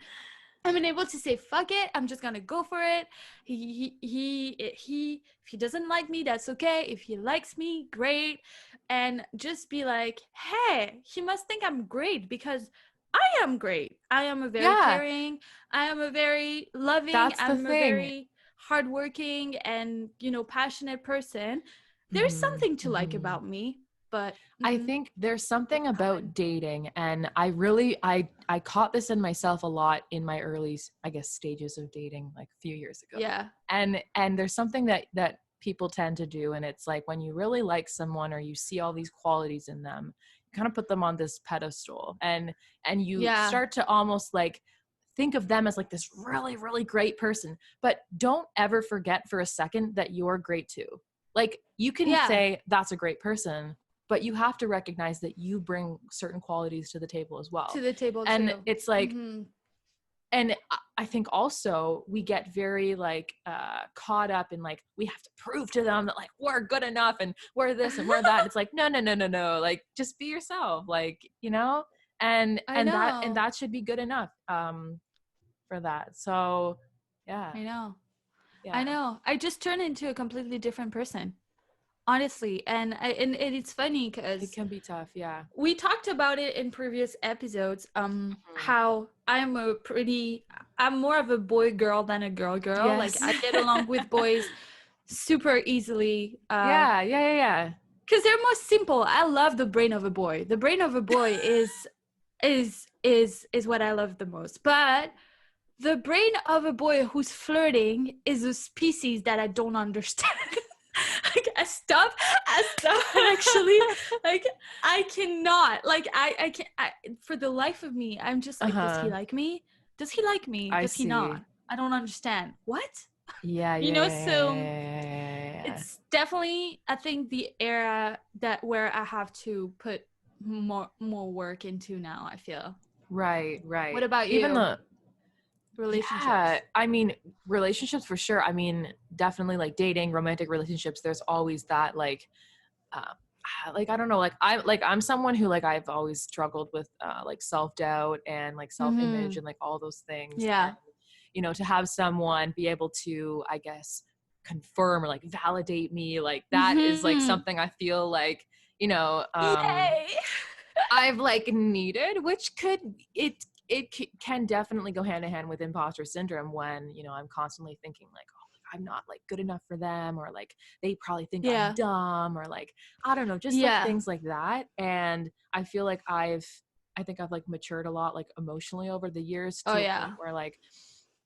Speaker 2: I'm unable to say fuck it. I'm just gonna go for it. If he doesn't like me, that's okay. If he likes me, great. And just be like, hey, he must think I'm great because I am great. I am a very caring. I am a very loving. I'm a very hardworking and, you know, passionate person. There's something to like about me. But
Speaker 1: I think there's something about dating, and I caught this in myself a lot in my early, I guess, stages of dating, like a few years ago.
Speaker 2: Yeah.
Speaker 1: And there's something that people tend to do, and it's like when you really like someone or you see all these qualities in them, you kind of put them on this pedestal, and you start to almost like think of them as like this really, really great person. But don't ever forget for a second that you're great too. Like, you can say that's a great person, but you have to recognize that you bring certain qualities to the table as well.
Speaker 2: To the table too.
Speaker 1: And it's like, and I think also we get very like caught up in like, we have to prove to them that like we're good enough and we're this and we're that. It's like, no. Like, just be yourself, like, you know, and that should be good enough for that. So yeah.
Speaker 2: I know. I just turned into a completely different person, honestly. And it's funny because
Speaker 1: it can be tough. Yeah,
Speaker 2: we talked about it in previous episodes, how I'm more of a boy girl than a girl. Yes. Like, I get along with boys super easily.
Speaker 1: Yeah.
Speaker 2: Because they're more simple. I love the brain of a boy. The brain of a boy is what I love the most. But the brain of a boy who's flirting is a species that I don't understand. Like, I stop actually, like, I cannot, like, I can't, for the life of me, I'm just like, does he like me? Does he like me? Does he not? I don't understand. What? You know, so it's definitely, I think, the era where I have to put more work into now, I feel.
Speaker 1: Right.
Speaker 2: What about you?
Speaker 1: Even the
Speaker 2: relationships?
Speaker 1: Yeah, I mean, relationships for sure. I mean, definitely like dating, romantic relationships, there's always that like I don't know, like I'm someone who, like, I've always struggled with like self-doubt and like self-image and like all those things.
Speaker 2: Yeah.
Speaker 1: And, you know, to have someone be able to, I guess, confirm or like validate me, like that is like something I feel like, you know, I've like needed, which it can definitely go hand in hand with imposter syndrome when, you know, I'm constantly thinking like, oh, I'm not like good enough for them, or like they probably think I'm dumb, or like, I don't know, just like things like that. And I feel like I think I've like matured a lot, like emotionally over the years to a point where like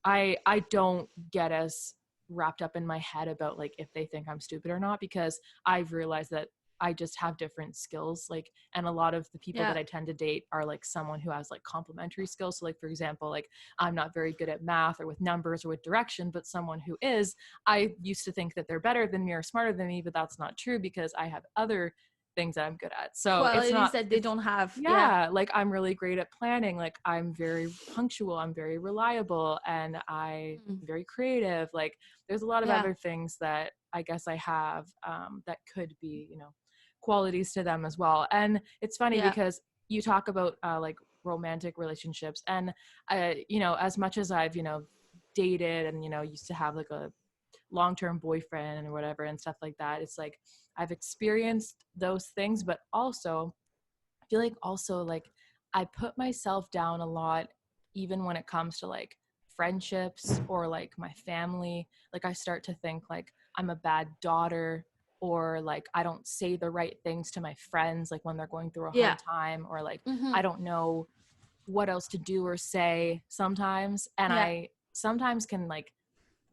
Speaker 1: I don't get as wrapped up in my head about like if they think I'm stupid or not, because I've realized that I just have different skills, like, and a lot of the people that I tend to date are like someone who has like complementary skills. So like, for example, like, I'm not very good at math or with numbers or with direction, but someone who is, I used to think that they're better than me or smarter than me, but that's not true because I have other things that I'm good at. So it's not
Speaker 2: that they don't have.
Speaker 1: Like, I'm really great at planning. Like, I'm very punctual, I'm very reliable, and I'm very creative. Like, there's a lot of other things that I guess I have that could be, you know, qualities to them as well. And it's funny because you talk about like romantic relationships, and you know, as much as I've, you know, dated and, you know, used to have like a long-term boyfriend or whatever and stuff like that, it's like I've experienced those things, but also I feel like also like I put myself down a lot, even when it comes to like friendships or like my family. Like I start to think like I'm a bad daughter, or like I don't say the right things to my friends like when they're going through a
Speaker 2: Yeah.
Speaker 1: hard time, or like
Speaker 2: Mm-hmm.
Speaker 1: I don't know what else to do or say sometimes. And
Speaker 2: Yeah.
Speaker 1: I sometimes can like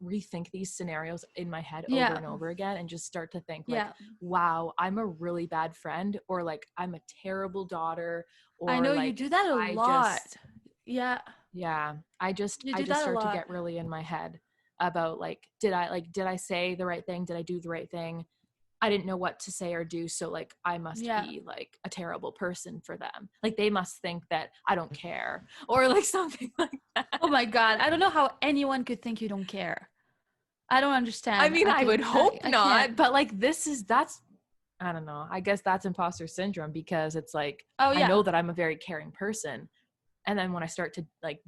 Speaker 1: rethink these scenarios in my head over
Speaker 2: Yeah.
Speaker 1: and over again, and just start to think like,
Speaker 2: Yeah.
Speaker 1: wow, I'm a really bad friend, or like I'm a terrible daughter,
Speaker 2: I
Speaker 1: or
Speaker 2: know you
Speaker 1: like
Speaker 2: do that a
Speaker 1: I
Speaker 2: lot.
Speaker 1: just,
Speaker 2: Yeah.
Speaker 1: yeah,
Speaker 2: You
Speaker 1: I
Speaker 2: do
Speaker 1: just
Speaker 2: that a
Speaker 1: start to
Speaker 2: lot.
Speaker 1: get really in my head about like, did I say the right thing? Did I do the right thing? I didn't know what to say or do, so like I must
Speaker 2: Yeah.
Speaker 1: be like a terrible person for them. Like they must think that I don't care, or like something like that.
Speaker 2: Oh my God. I don't know how anyone could think you don't care. I don't understand.
Speaker 1: I mean, I would hope
Speaker 2: I can't.
Speaker 1: not, but like that's I don't know. I guess that's imposter syndrome, because it's like
Speaker 2: Oh
Speaker 1: I know
Speaker 2: yeah.
Speaker 1: that I'm a very caring person, and then when I start to like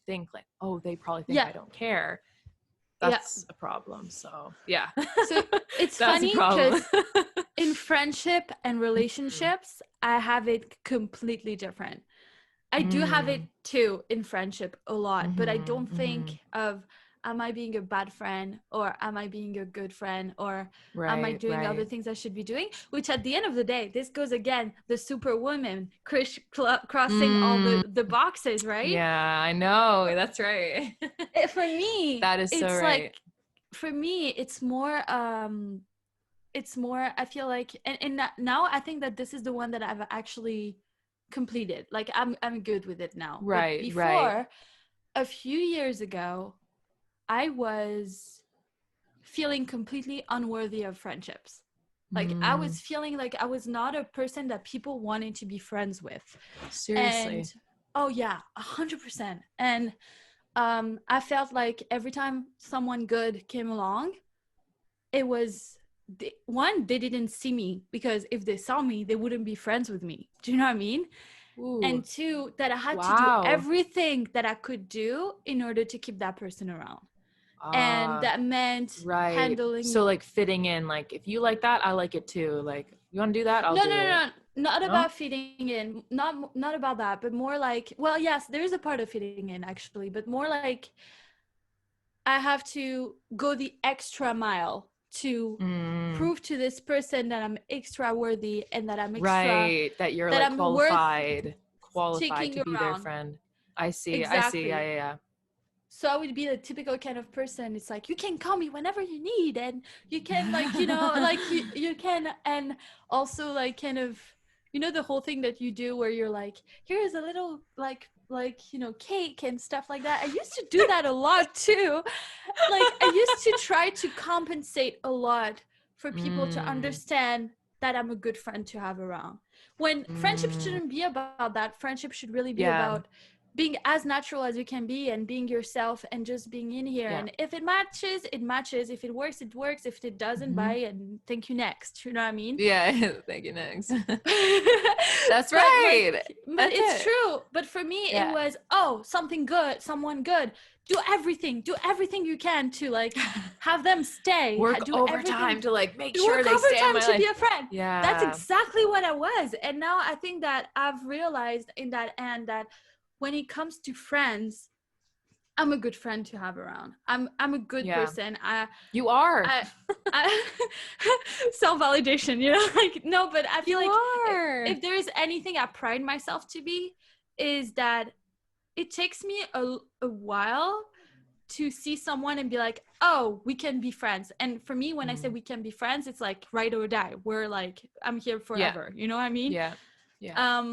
Speaker 1: think like, oh, they probably think
Speaker 2: Yeah.
Speaker 1: I don't care,
Speaker 2: Yeah.
Speaker 1: that's a problem. So yeah.
Speaker 2: So it's
Speaker 1: That's a
Speaker 2: funny
Speaker 1: problem.
Speaker 2: because in friendship and
Speaker 1: Mm.
Speaker 2: relationships, I have it completely different. I do have it
Speaker 1: Mm.
Speaker 2: too in friendship a lot, but I
Speaker 1: Mhm.
Speaker 2: don't
Speaker 1: Mhm.
Speaker 2: think of am I being a bad friend or am I being a good friend or am I
Speaker 1: Right,
Speaker 2: doing other
Speaker 1: right.
Speaker 2: things I should be doing? Which at the end of the day, this goes again, the superwoman crossing all
Speaker 1: Mm.
Speaker 2: the boxes, right?
Speaker 1: Yeah, I know. That's right.
Speaker 2: For me,
Speaker 1: That is so
Speaker 2: it's
Speaker 1: right.
Speaker 2: like for me, it's more I feel like and now I think that this is the one that I've actually completed. Like I'm good with it now. But
Speaker 1: Right, right.
Speaker 2: before, a few years ago, I was feeling completely unworthy of friendships. Like I
Speaker 1: Mm.
Speaker 2: was feeling like I was not a person that people wanted to be friends with. And
Speaker 1: Seriously.
Speaker 2: oh yeah, 100%. And I felt like every time someone good came along, it was one, they didn't see me, because if they saw me they wouldn't be friends with me. Do you know what I mean?
Speaker 1: Ooh.
Speaker 2: And two, that I had to do
Speaker 1: Wow.
Speaker 2: everything that I could do in order to keep that person around, and
Speaker 1: Uh,
Speaker 2: that meant
Speaker 1: right.
Speaker 2: handling.
Speaker 1: So like fitting in, like if you like that, I like it too. Like you want to do that, I'll
Speaker 2: No, no,
Speaker 1: do
Speaker 2: no,
Speaker 1: it.
Speaker 2: no, not
Speaker 1: No?
Speaker 2: about fitting in, not about that, but more like, well, yes, there is a part of fitting in actually, but more like I have to go the extra mile to
Speaker 1: Mm.
Speaker 2: prove to this person that I'm extra worthy and
Speaker 1: Right. That you're
Speaker 2: that
Speaker 1: like
Speaker 2: I'm worth
Speaker 1: qualified
Speaker 2: sticking
Speaker 1: to be their
Speaker 2: around.
Speaker 1: friend. I see. I see. Yeah,
Speaker 2: Exactly.
Speaker 1: yeah, yeah.
Speaker 2: So I would be the typical kind of person. It's like, you can call me whenever you need, and you can, like, you know, like you can. And also like kind of, you know, the whole thing that you do where you're like, here's a little like, you know, cake and stuff like that. I used to do that a lot too. Like I used to try to compensate a lot for people to
Speaker 1: Mm.
Speaker 2: understand that I'm a good friend to have around. When friendship
Speaker 1: Mm.
Speaker 2: shouldn't be about that, friendship should really be
Speaker 1: Yeah.
Speaker 2: about being as natural as you can be and being yourself and just being in here.
Speaker 1: Yeah.
Speaker 2: And if it matches, it matches. If it works, it works. If it doesn't,
Speaker 1: Hmm.
Speaker 2: bye and thank you, next. You know what I mean?
Speaker 1: Yeah. Thank you. Next. That's
Speaker 2: But
Speaker 1: right.
Speaker 2: like, but
Speaker 1: That's
Speaker 2: it's
Speaker 1: it.
Speaker 2: true. But for me, it
Speaker 1: Yeah.
Speaker 2: was, oh, something good, someone good. Do everything you can to like have them stay.
Speaker 1: Work
Speaker 2: Do
Speaker 1: overtime
Speaker 2: everything.
Speaker 1: to like make sure
Speaker 2: Work
Speaker 1: they stay in
Speaker 2: overtime
Speaker 1: my
Speaker 2: to be
Speaker 1: life.
Speaker 2: a friend. That's
Speaker 1: Yeah.
Speaker 2: exactly what I was. And now I think that I've realized in that end that when it comes to friends, I'm a good friend to have around. I'm a good
Speaker 1: Yeah.
Speaker 2: person.
Speaker 1: You are.
Speaker 2: I self-validation, you know, like no, but I feel
Speaker 1: You
Speaker 2: like
Speaker 1: are.
Speaker 2: if there is anything I pride myself to be, is that it takes me a while to see someone and be like, oh, we can be friends. And for me, when I say
Speaker 1: Mm.
Speaker 2: we can be friends, it's like ride or die. We're like, I'm here
Speaker 1: Yeah.
Speaker 2: forever. You know what I mean?
Speaker 1: Yeah. Yeah.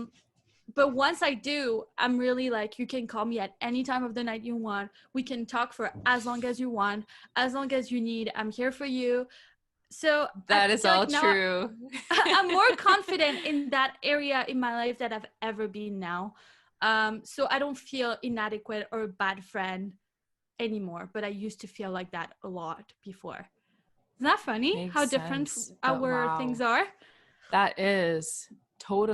Speaker 2: But once I do, I'm really like, you can call me at any time of the night you want. We can talk for as long as you want, as long as you need. I'm here for you. So I
Speaker 1: That is
Speaker 2: feel
Speaker 1: all
Speaker 2: like now
Speaker 1: true.
Speaker 2: I'm more confident in that area in my life that I've ever been now. So I don't feel inadequate or a bad friend anymore, but I used to feel like that a lot before. Isn't that funny
Speaker 1: Makes
Speaker 2: how different
Speaker 1: sense. But
Speaker 2: our things
Speaker 1: wow.
Speaker 2: are?
Speaker 1: That is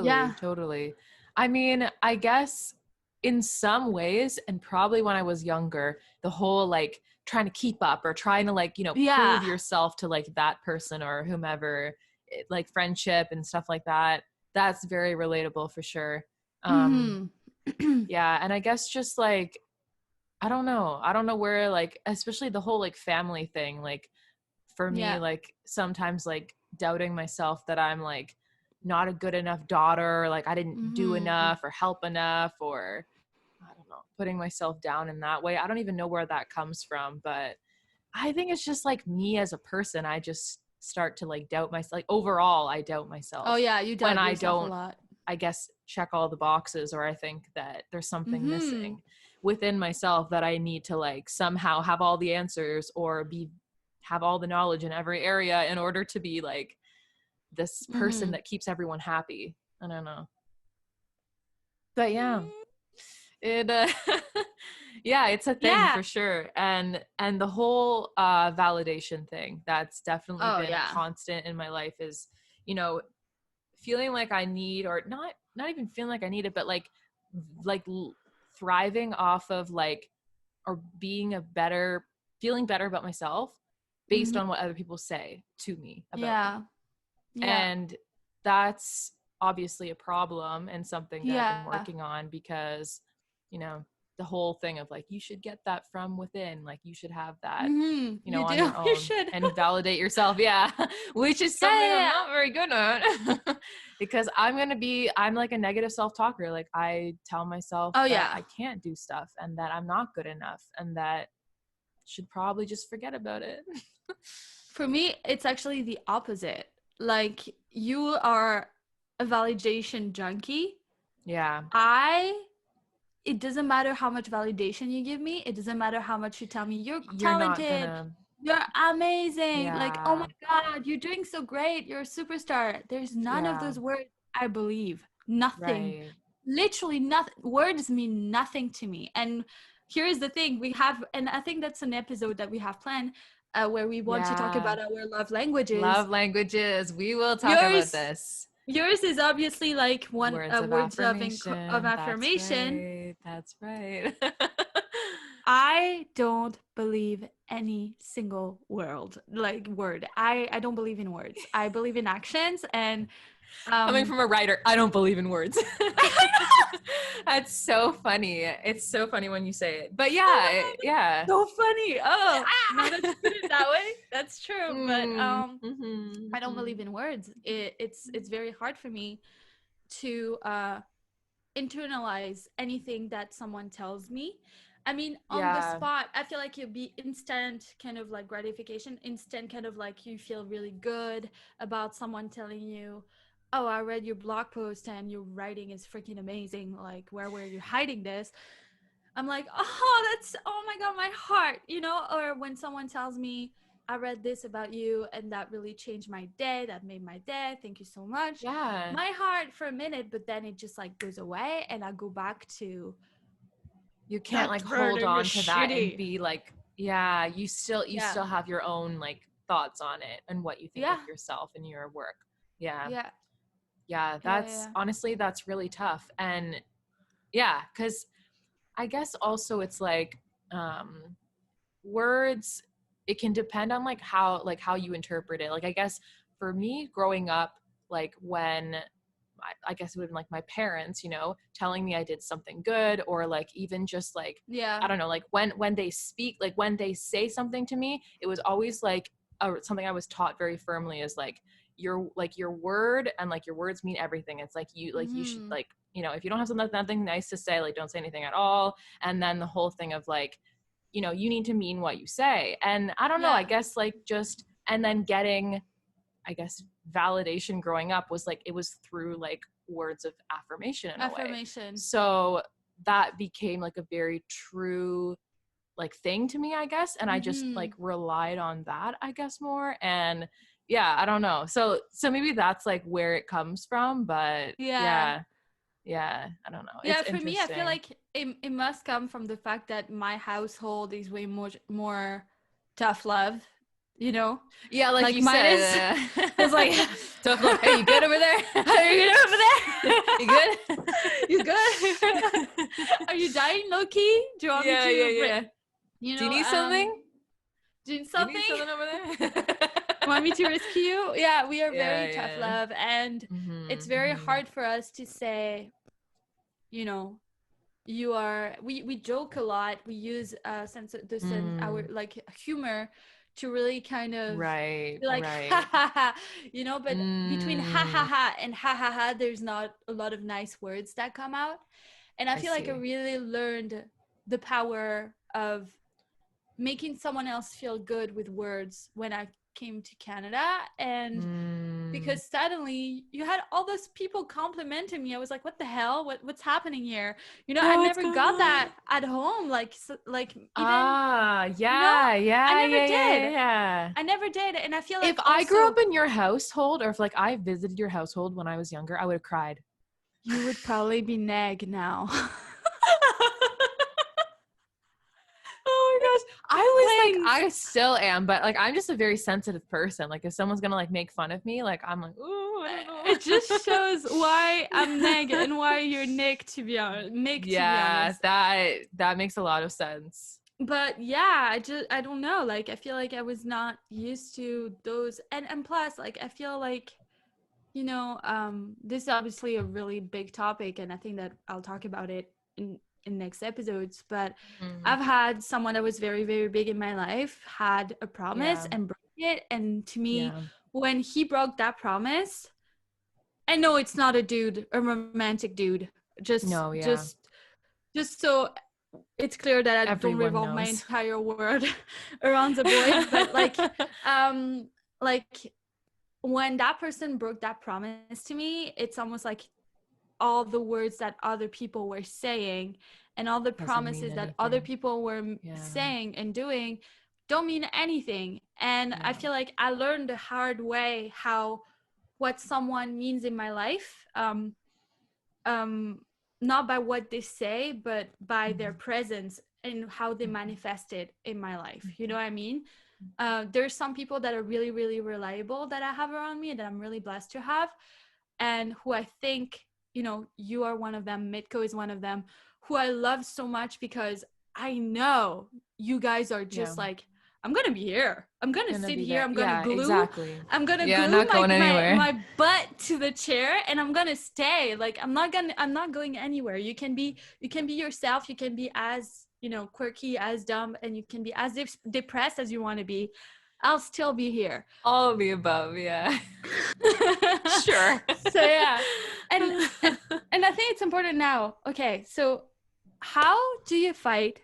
Speaker 2: Yeah.
Speaker 1: totally. I mean, I guess in some ways, and probably when I was younger, the whole like trying to keep up or trying to like, you know,
Speaker 2: Yeah.
Speaker 1: prove yourself to like that person or whomever, like friendship and stuff like that. That's very relatable for sure. Yeah. And I guess just like, I don't know. I don't know where like, especially the whole like family thing, like for me,
Speaker 2: Yeah.
Speaker 1: like sometimes like doubting myself that I'm like not a good enough daughter, like I didn't do enough or help enough, or I don't know, putting myself down in that way. I don't even know where that comes from, but I think it's just like me as a person. I just start to like doubt myself. Like overall, I doubt
Speaker 2: Oh
Speaker 1: myself
Speaker 2: yeah, you
Speaker 1: when
Speaker 2: doubt
Speaker 1: I
Speaker 2: yourself a
Speaker 1: don't,
Speaker 2: lot.
Speaker 1: I guess, check all the boxes, or I think that there's something
Speaker 2: Mm-hmm.
Speaker 1: missing within myself that I need to like somehow have all the answers or have all the knowledge in every area in order to be like this person
Speaker 2: Mm-hmm.
Speaker 1: that keeps everyone happy. I don't know. But yeah, it yeah, it's a thing
Speaker 2: Yeah.
Speaker 1: for sure. And the whole validation thing, that's definitely
Speaker 2: Oh
Speaker 1: been a
Speaker 2: yeah.
Speaker 1: constant in my life, is, you know, feeling like I need, or not even feeling like I need it, but like thriving off of like, or being a better, feeling better about myself based
Speaker 2: Mm-hmm.
Speaker 1: on what other people say to me about
Speaker 2: Yeah.
Speaker 1: me.
Speaker 2: Yeah.
Speaker 1: And that's obviously a problem and something that I've been
Speaker 2: Yeah.
Speaker 1: working on, because, you know, the whole thing of like, you should get that from within, like you should have that,
Speaker 2: Mm-hmm.
Speaker 1: you know,
Speaker 2: You
Speaker 1: on
Speaker 2: do.
Speaker 1: your
Speaker 2: You
Speaker 1: own
Speaker 2: should.
Speaker 1: and validate yourself. Yeah. Which is
Speaker 2: Yeah,
Speaker 1: something
Speaker 2: yeah,
Speaker 1: I'm
Speaker 2: yeah.
Speaker 1: not very good at. Because I'm like a negative self-talker. Like I tell myself
Speaker 2: Oh
Speaker 1: that
Speaker 2: yeah.
Speaker 1: I can't do stuff and that I'm not good enough and that should probably just forget about it.
Speaker 2: For me, it's actually the opposite. Like you are a validation junkie.
Speaker 1: Yeah.
Speaker 2: I It doesn't matter how much validation you give me. It doesn't matter how much you tell me you're
Speaker 1: You're not
Speaker 2: talented,
Speaker 1: gonna,
Speaker 2: you're amazing. Like, oh my
Speaker 1: yeah.
Speaker 2: God, you're doing so great. You're a superstar. There's none of
Speaker 1: Yeah.
Speaker 2: those words I believe. Nothing.
Speaker 1: Right.
Speaker 2: Literally nothing. Words mean nothing to me. And here's the thing we have, and I think that's an episode that we have planned where we want to talk
Speaker 1: Yeah.
Speaker 2: about our love languages.
Speaker 1: Love languages. We will talk about
Speaker 2: Yours
Speaker 1: this.
Speaker 2: Yours is obviously like one
Speaker 1: Words of
Speaker 2: words of
Speaker 1: affirmation. That's
Speaker 2: affirmation.
Speaker 1: right. That's right.
Speaker 2: I don't believe any single word. I don't believe in words. I believe in actions and
Speaker 1: Coming from a writer, I don't believe in words. That's so funny. It's so funny when you say it. But yeah, yeah.
Speaker 2: so funny. Oh, now that you put it that way, that's true. But I don't believe in words. It's very hard for me to internalize anything that someone tells me. I mean, on the
Speaker 1: Yeah.
Speaker 2: spot, I feel like it'd be instant kind of like gratification, instant kind of like you feel really good about someone telling you, oh, I read your blog post and your writing is freaking amazing. Like, where were you hiding this? I'm like, oh my God, my heart, you know? Or when someone tells me, I read this about you and that really changed my day, that made my day. Thank you so much.
Speaker 1: Yeah.
Speaker 2: My heart for a minute, but then it just like goes away and I go back to
Speaker 1: You can't
Speaker 2: that
Speaker 1: like hold
Speaker 2: writing is
Speaker 1: on to that and
Speaker 2: shitty.
Speaker 1: be like, yeah, you
Speaker 2: Yeah.
Speaker 1: still have your own like thoughts on it and what you think of
Speaker 2: Yeah.
Speaker 1: yourself and your work. Yeah.
Speaker 2: Yeah.
Speaker 1: Yeah,
Speaker 2: Yeah.
Speaker 1: that's
Speaker 2: Yeah.
Speaker 1: honestly, that's really tough. And yeah, because I guess also it's like words, it can depend on like how you interpret it. Like I guess for me growing up, like when I guess it would have been like my parents, you know, telling me I did something good, or like even just like
Speaker 2: Yeah.
Speaker 1: I don't know, like when they speak, like when they say something to me, it was always like something I was taught very firmly is like your word and like your words mean everything. It's like you should
Speaker 2: Mm-hmm.
Speaker 1: like, you know, if you don't have nothing nice to say, like don't say anything at all. And then the whole thing of like, you know, you need to mean what you say. And I don't know, I
Speaker 2: Yeah.
Speaker 1: guess like just, and then getting, I guess, validation growing up was like, it was through like words of affirmation in a way.
Speaker 2: Affirmation.
Speaker 1: So that became like a very true like thing to me, I guess. And I just
Speaker 2: Mm-hmm.
Speaker 1: like relied on that, I guess, more. And yeah, I don't know. So maybe that's like where it comes from, but
Speaker 2: Yeah.
Speaker 1: yeah. Yeah, I don't know. It's
Speaker 2: Yeah, for me, I feel
Speaker 1: interesting.
Speaker 2: like it must come from the fact that my household is way more tough love. you know?
Speaker 1: Yeah, like you
Speaker 2: mine
Speaker 1: said.
Speaker 2: It's like,
Speaker 1: Tough luck. Hey, you good over there?
Speaker 2: are you good over there?
Speaker 1: You good?
Speaker 2: You good? Are you dying, low-key? Do you want me to,
Speaker 1: Yeah.
Speaker 2: you
Speaker 1: Do you
Speaker 2: know,
Speaker 1: need something?
Speaker 2: doing
Speaker 1: Do you
Speaker 2: something?
Speaker 1: need something over there?
Speaker 2: Want me to rescue you? Yeah, we are very tough
Speaker 1: Yeah.
Speaker 2: love, and it's very hard for us to say, you know, you are. We joke a lot. We use sense of this and our like humor to really kind of
Speaker 1: right,
Speaker 2: be like
Speaker 1: right.
Speaker 2: ha ha ha, you know. But between ha ha ha and ha ha ha, there's not a lot of nice words that come out, and I feel like I really learned the power of making someone else feel good with words when I came to Canada. And because suddenly you had all those people complimenting me, I was like, what the hell, what's happening here? You know, I never got that at home, like even
Speaker 1: yeah,
Speaker 2: you know, I never did.
Speaker 1: Yeah.
Speaker 2: I never did. And I feel like
Speaker 1: if I grew up in your household, or if like I visited your household when I was younger, I would have cried.
Speaker 2: You would probably be Neg now.
Speaker 1: Oh my gosh. I still am, but like I'm just a very sensitive person. Like if someone's gonna like make fun of me, like I'm like, ooh, I don't know.
Speaker 2: It just shows why I'm Neg and why you're Nick, to be honest. Mik, to be honest.
Speaker 1: That makes a lot of sense.
Speaker 2: But yeah, I don't know. Like I feel like I was not used to those, and plus, like I feel like, you know, this is obviously a really big topic, and I think that I'll talk about it in next episodes. But I've had someone that was very, very big in my life had a promise and broke it, and to me, when he broke that promise, I know it's not a romantic dude. Just so it's clear that I don't revolve my entire world around the boy. But like when that person broke that promise to me, it's almost like all the words that other people were saying and all the promises that other people were saying and doing don't mean anything. And I feel like I learned the hard way what someone means in my life, not by what they say, but by their presence and how they manifest it in my life. You know what I mean? There's some people that are really, really reliable that I have around me that I'm really blessed to have, and who I think, you know, you are one of them. Mitko is one of them, who I love so much because I know you guys are just like, I'm gonna be here. I'm gonna sit here. I'm gonna glue. I'm gonna glue my butt to the chair, and I'm gonna stay. Like I'm not going anywhere. You can be yourself. You can be as, you know, quirky, as dumb, and you can be as depressed as you want to be. I'll still be here.
Speaker 1: All of the above, yeah. Sure.
Speaker 2: So yeah, and I think it's important now. Okay, so how do you fight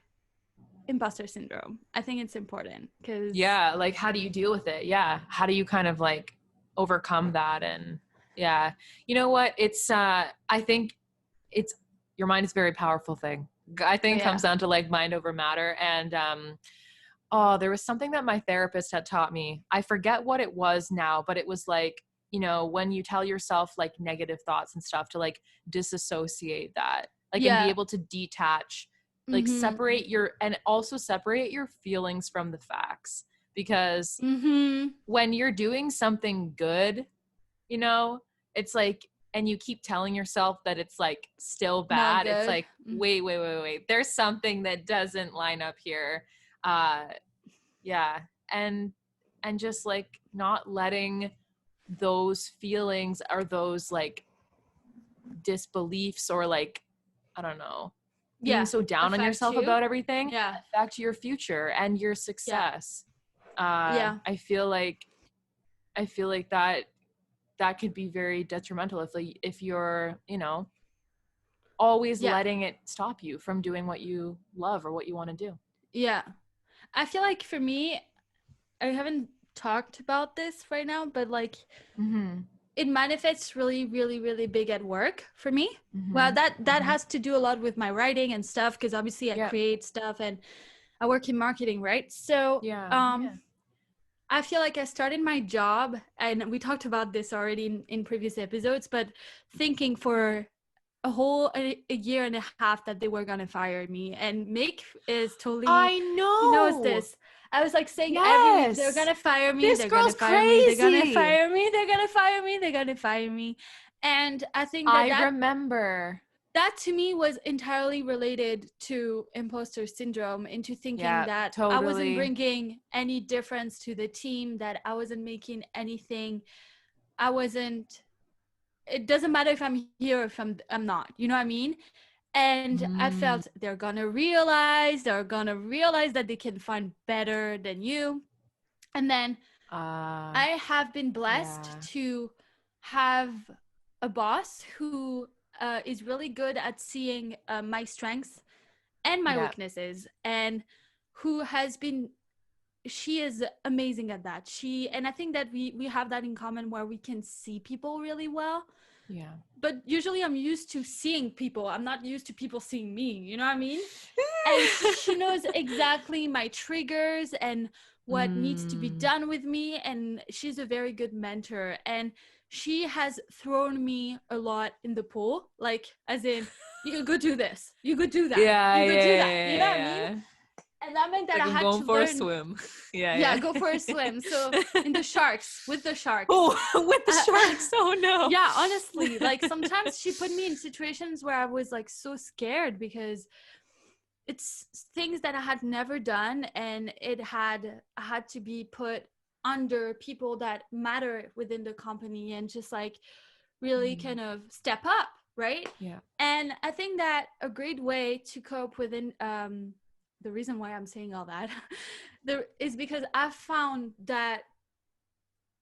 Speaker 2: imposter syndrome? I think it's important because
Speaker 1: like how do you deal with it? How do you kind of like overcome that? And you know what, it's I think it's your mind is a very powerful thing. I think it comes down to like mind over matter. And there was something that my therapist had taught me. I forget what it was now, but it was like, you know, when you tell yourself like negative thoughts and stuff, to like disassociate that, like and be able to detach, like separate your feelings from the facts. Because when you're doing something good, you know, it's like, and you keep telling yourself that it's like still bad, it's like, wait, there's something that doesn't line up here. And just like not letting those feelings or those like disbeliefs or like, I don't know, being so down on yourself about everything affect your future and your success. I feel like that could be very detrimental if you're, you know, always letting it stop you from doing what you love or what you want to do.
Speaker 2: I feel like for me, I haven't talked about this right now, but like it manifests really, really, really big at work for me. Well, that has to do a lot with my writing and stuff, because obviously I create stuff and I work in marketing, right? So I feel like I started my job, and we talked about this already in previous episodes, but thinking for a year and a half that they were gonna fire me. And Mik is totally,
Speaker 1: I know,
Speaker 2: he knows this. I was like saying every week, they're gonna fire me,
Speaker 1: This
Speaker 2: they're
Speaker 1: girl's
Speaker 2: gonna fire me, they're gonna
Speaker 1: crazy.
Speaker 2: fire me, they're gonna fire me, they're gonna fire me. And I think that
Speaker 1: I remember
Speaker 2: that to me was entirely related to imposter syndrome, into thinking that
Speaker 1: totally.
Speaker 2: I wasn't bringing any difference to the team, that I wasn't making anything. It doesn't matter if I'm here or if I'm not, you know what I mean? And I felt they're gonna realize that they can find better than you. And then I have been blessed to have a boss who is really good at seeing my strengths and my weaknesses, and who has been, she is amazing at that. And I think that we have that in common, where we can see people really well.
Speaker 1: Yeah.
Speaker 2: But usually I'm used to seeing people. I'm not used to people seeing me, you know what I mean? And she knows exactly my triggers and what needs to be done with me. And she's a very good mentor. And she has thrown me a lot in the pool. Like, as in, you go do this. You go do that. You go do that. You know what I mean? And that meant that
Speaker 1: like
Speaker 2: I had to
Speaker 1: for
Speaker 2: learn.
Speaker 1: A swim.
Speaker 2: Go for a swim. So with the sharks.
Speaker 1: Oh, with the sharks. Oh no.
Speaker 2: Yeah, honestly, like sometimes she put me in situations where I was like so scared, because it's things that I had never done, and I had to be put under people that matter within the company, and just like really kind of step up, right?
Speaker 1: Yeah.
Speaker 2: And I think that a great way to cope within the reason why I'm saying all that there is because I've found that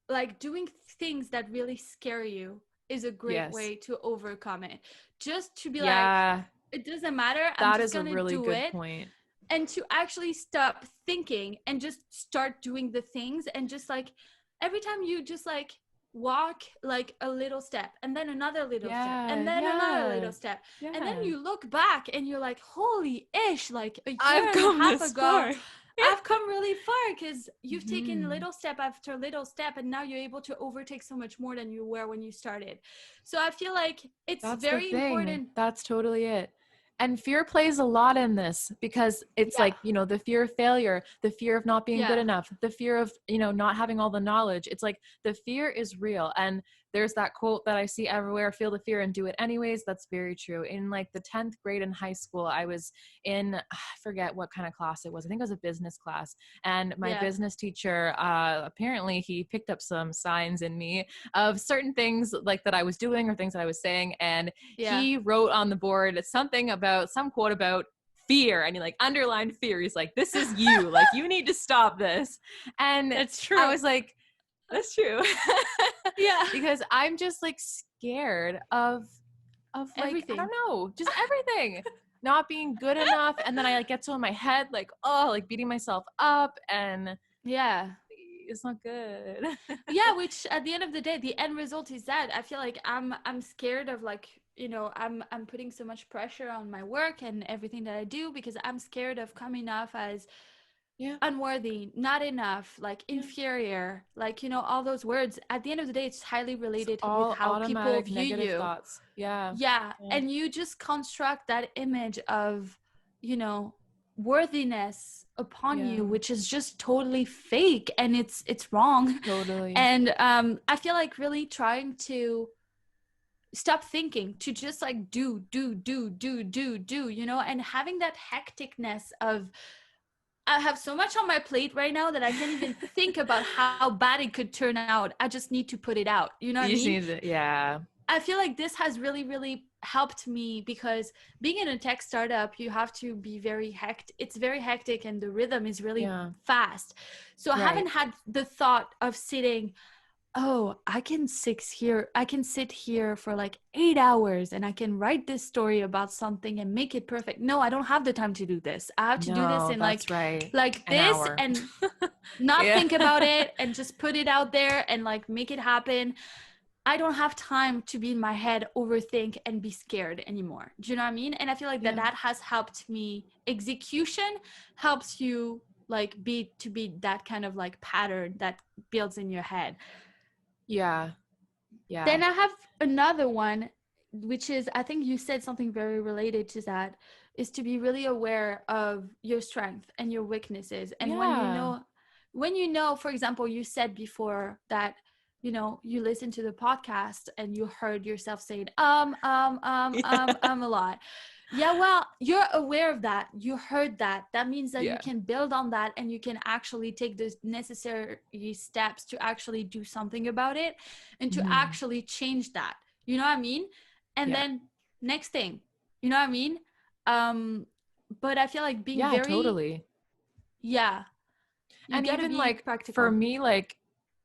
Speaker 2: like doing things that really scare you is a great way to overcome it. Just to be like, it doesn't matter. I'm just gonna do it. Point. And to actually stop thinking and just start doing the things, and just like every time you just like walk like a little step, and then another little step, and then another little step, and then you look back and you're like, holy ish, like a year and a half ago I've come really far, because you've taken little step after little step, and now you're able to overtake so much more than you were when you started. So I feel like it's very important.
Speaker 1: That's totally it. And fear plays a lot in this, because it's like, you know, the fear of failure, the fear of not being good enough, the fear of, you know, not having all the knowledge. It's like the fear is real. And there's that quote that I see everywhere, feel the fear and do it anyways. That's very true. In like the 10th grade in high school, I was in, I forget what kind of class it was. I think it was a business class. And my business teacher, apparently he picked up some signs in me of certain things like that I was doing or things that I was saying. And he wrote on the board something about, some quote about fear, and he like underlined fear. He's like, this is you, like you need to stop this. And
Speaker 2: it's true.
Speaker 1: I was like, that's true. Because I'm just like scared of like everything. I don't know, just everything. Not being good enough. And then I like get so in my head like, oh, like beating myself up, and it's not good.
Speaker 2: Which at the end of the day, the end result is that I feel like I'm scared of like, you know, I'm putting so much pressure on my work and everything that I do, because I'm scared of coming off as unworthy, not enough, like inferior, like, you know, all those words. At the end of the day, it's highly related with how people view you.
Speaker 1: Thoughts.
Speaker 2: And you just construct that image of, you know, worthiness upon you, which is just totally fake, and it's wrong.
Speaker 1: Totally.
Speaker 2: And I feel like really trying to stop thinking, to just like do, you know, and having that hecticness of, I have so much on my plate right now that I can't even think about how bad it could turn out. I just need to put it out. You know what I mean? I feel like this has really, really helped me, because being in a tech startup, you have to be very hectic. It's very hectic, and the rhythm is really fast. So I haven't had the thought of sitting, oh, I can sit here for like 8 hours and I can write this story about something and make it perfect. No, I don't have the time to do this. I have to do this in like this hour. And not think about it, and just put it out there and like make it happen. I don't have time to be in my head, overthink, and be scared anymore. Do you know what I mean? And I feel like that has helped me. Execution helps you like be that kind of like pattern that builds in your head.
Speaker 1: Yeah.
Speaker 2: Then I have another one. which is, I think you said something very related to that, is to be really aware of your strength and your weaknesses. And when you know, for example, you said before that, you know, you listen to the podcast and you heard yourself saying a lot. Yeah, well, you're aware of that. You heard that. That means that you can build on that, and you can actually take the necessary steps to actually do something about it and to actually change that. You know what I mean? And then next thing, you know what I mean? But I feel like being very
Speaker 1: totally.
Speaker 2: Yeah.
Speaker 1: And even like practical. For me, like,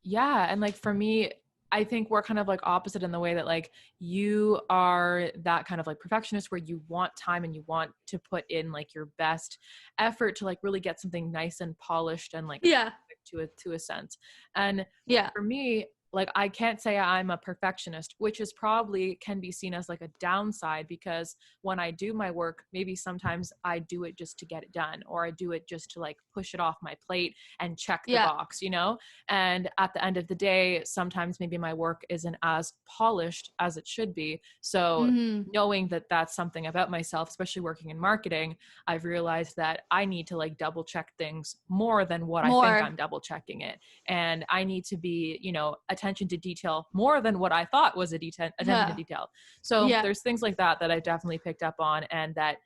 Speaker 1: and like for me, I think we're kind of like opposite in the way that like you are that kind of like perfectionist where you want time and you want to put in like your best effort to like really get something nice and polished and like to a sense. And for me, like, I can't say I'm a perfectionist, which is probably can be seen as like a downside, because when I do my work, maybe sometimes I do it just to get it done, or I do it just to like push it off my plate and check the box, you know? And at the end of the day, sometimes maybe my work isn't as polished as it should be. So knowing that that's something about myself, especially working in marketing, I've realized that I need to like double check things more than what I think I'm double checking it. And I need to be, you know, attention to detail more than what I thought was attention to detail. So there's things like that that I definitely picked up on, and that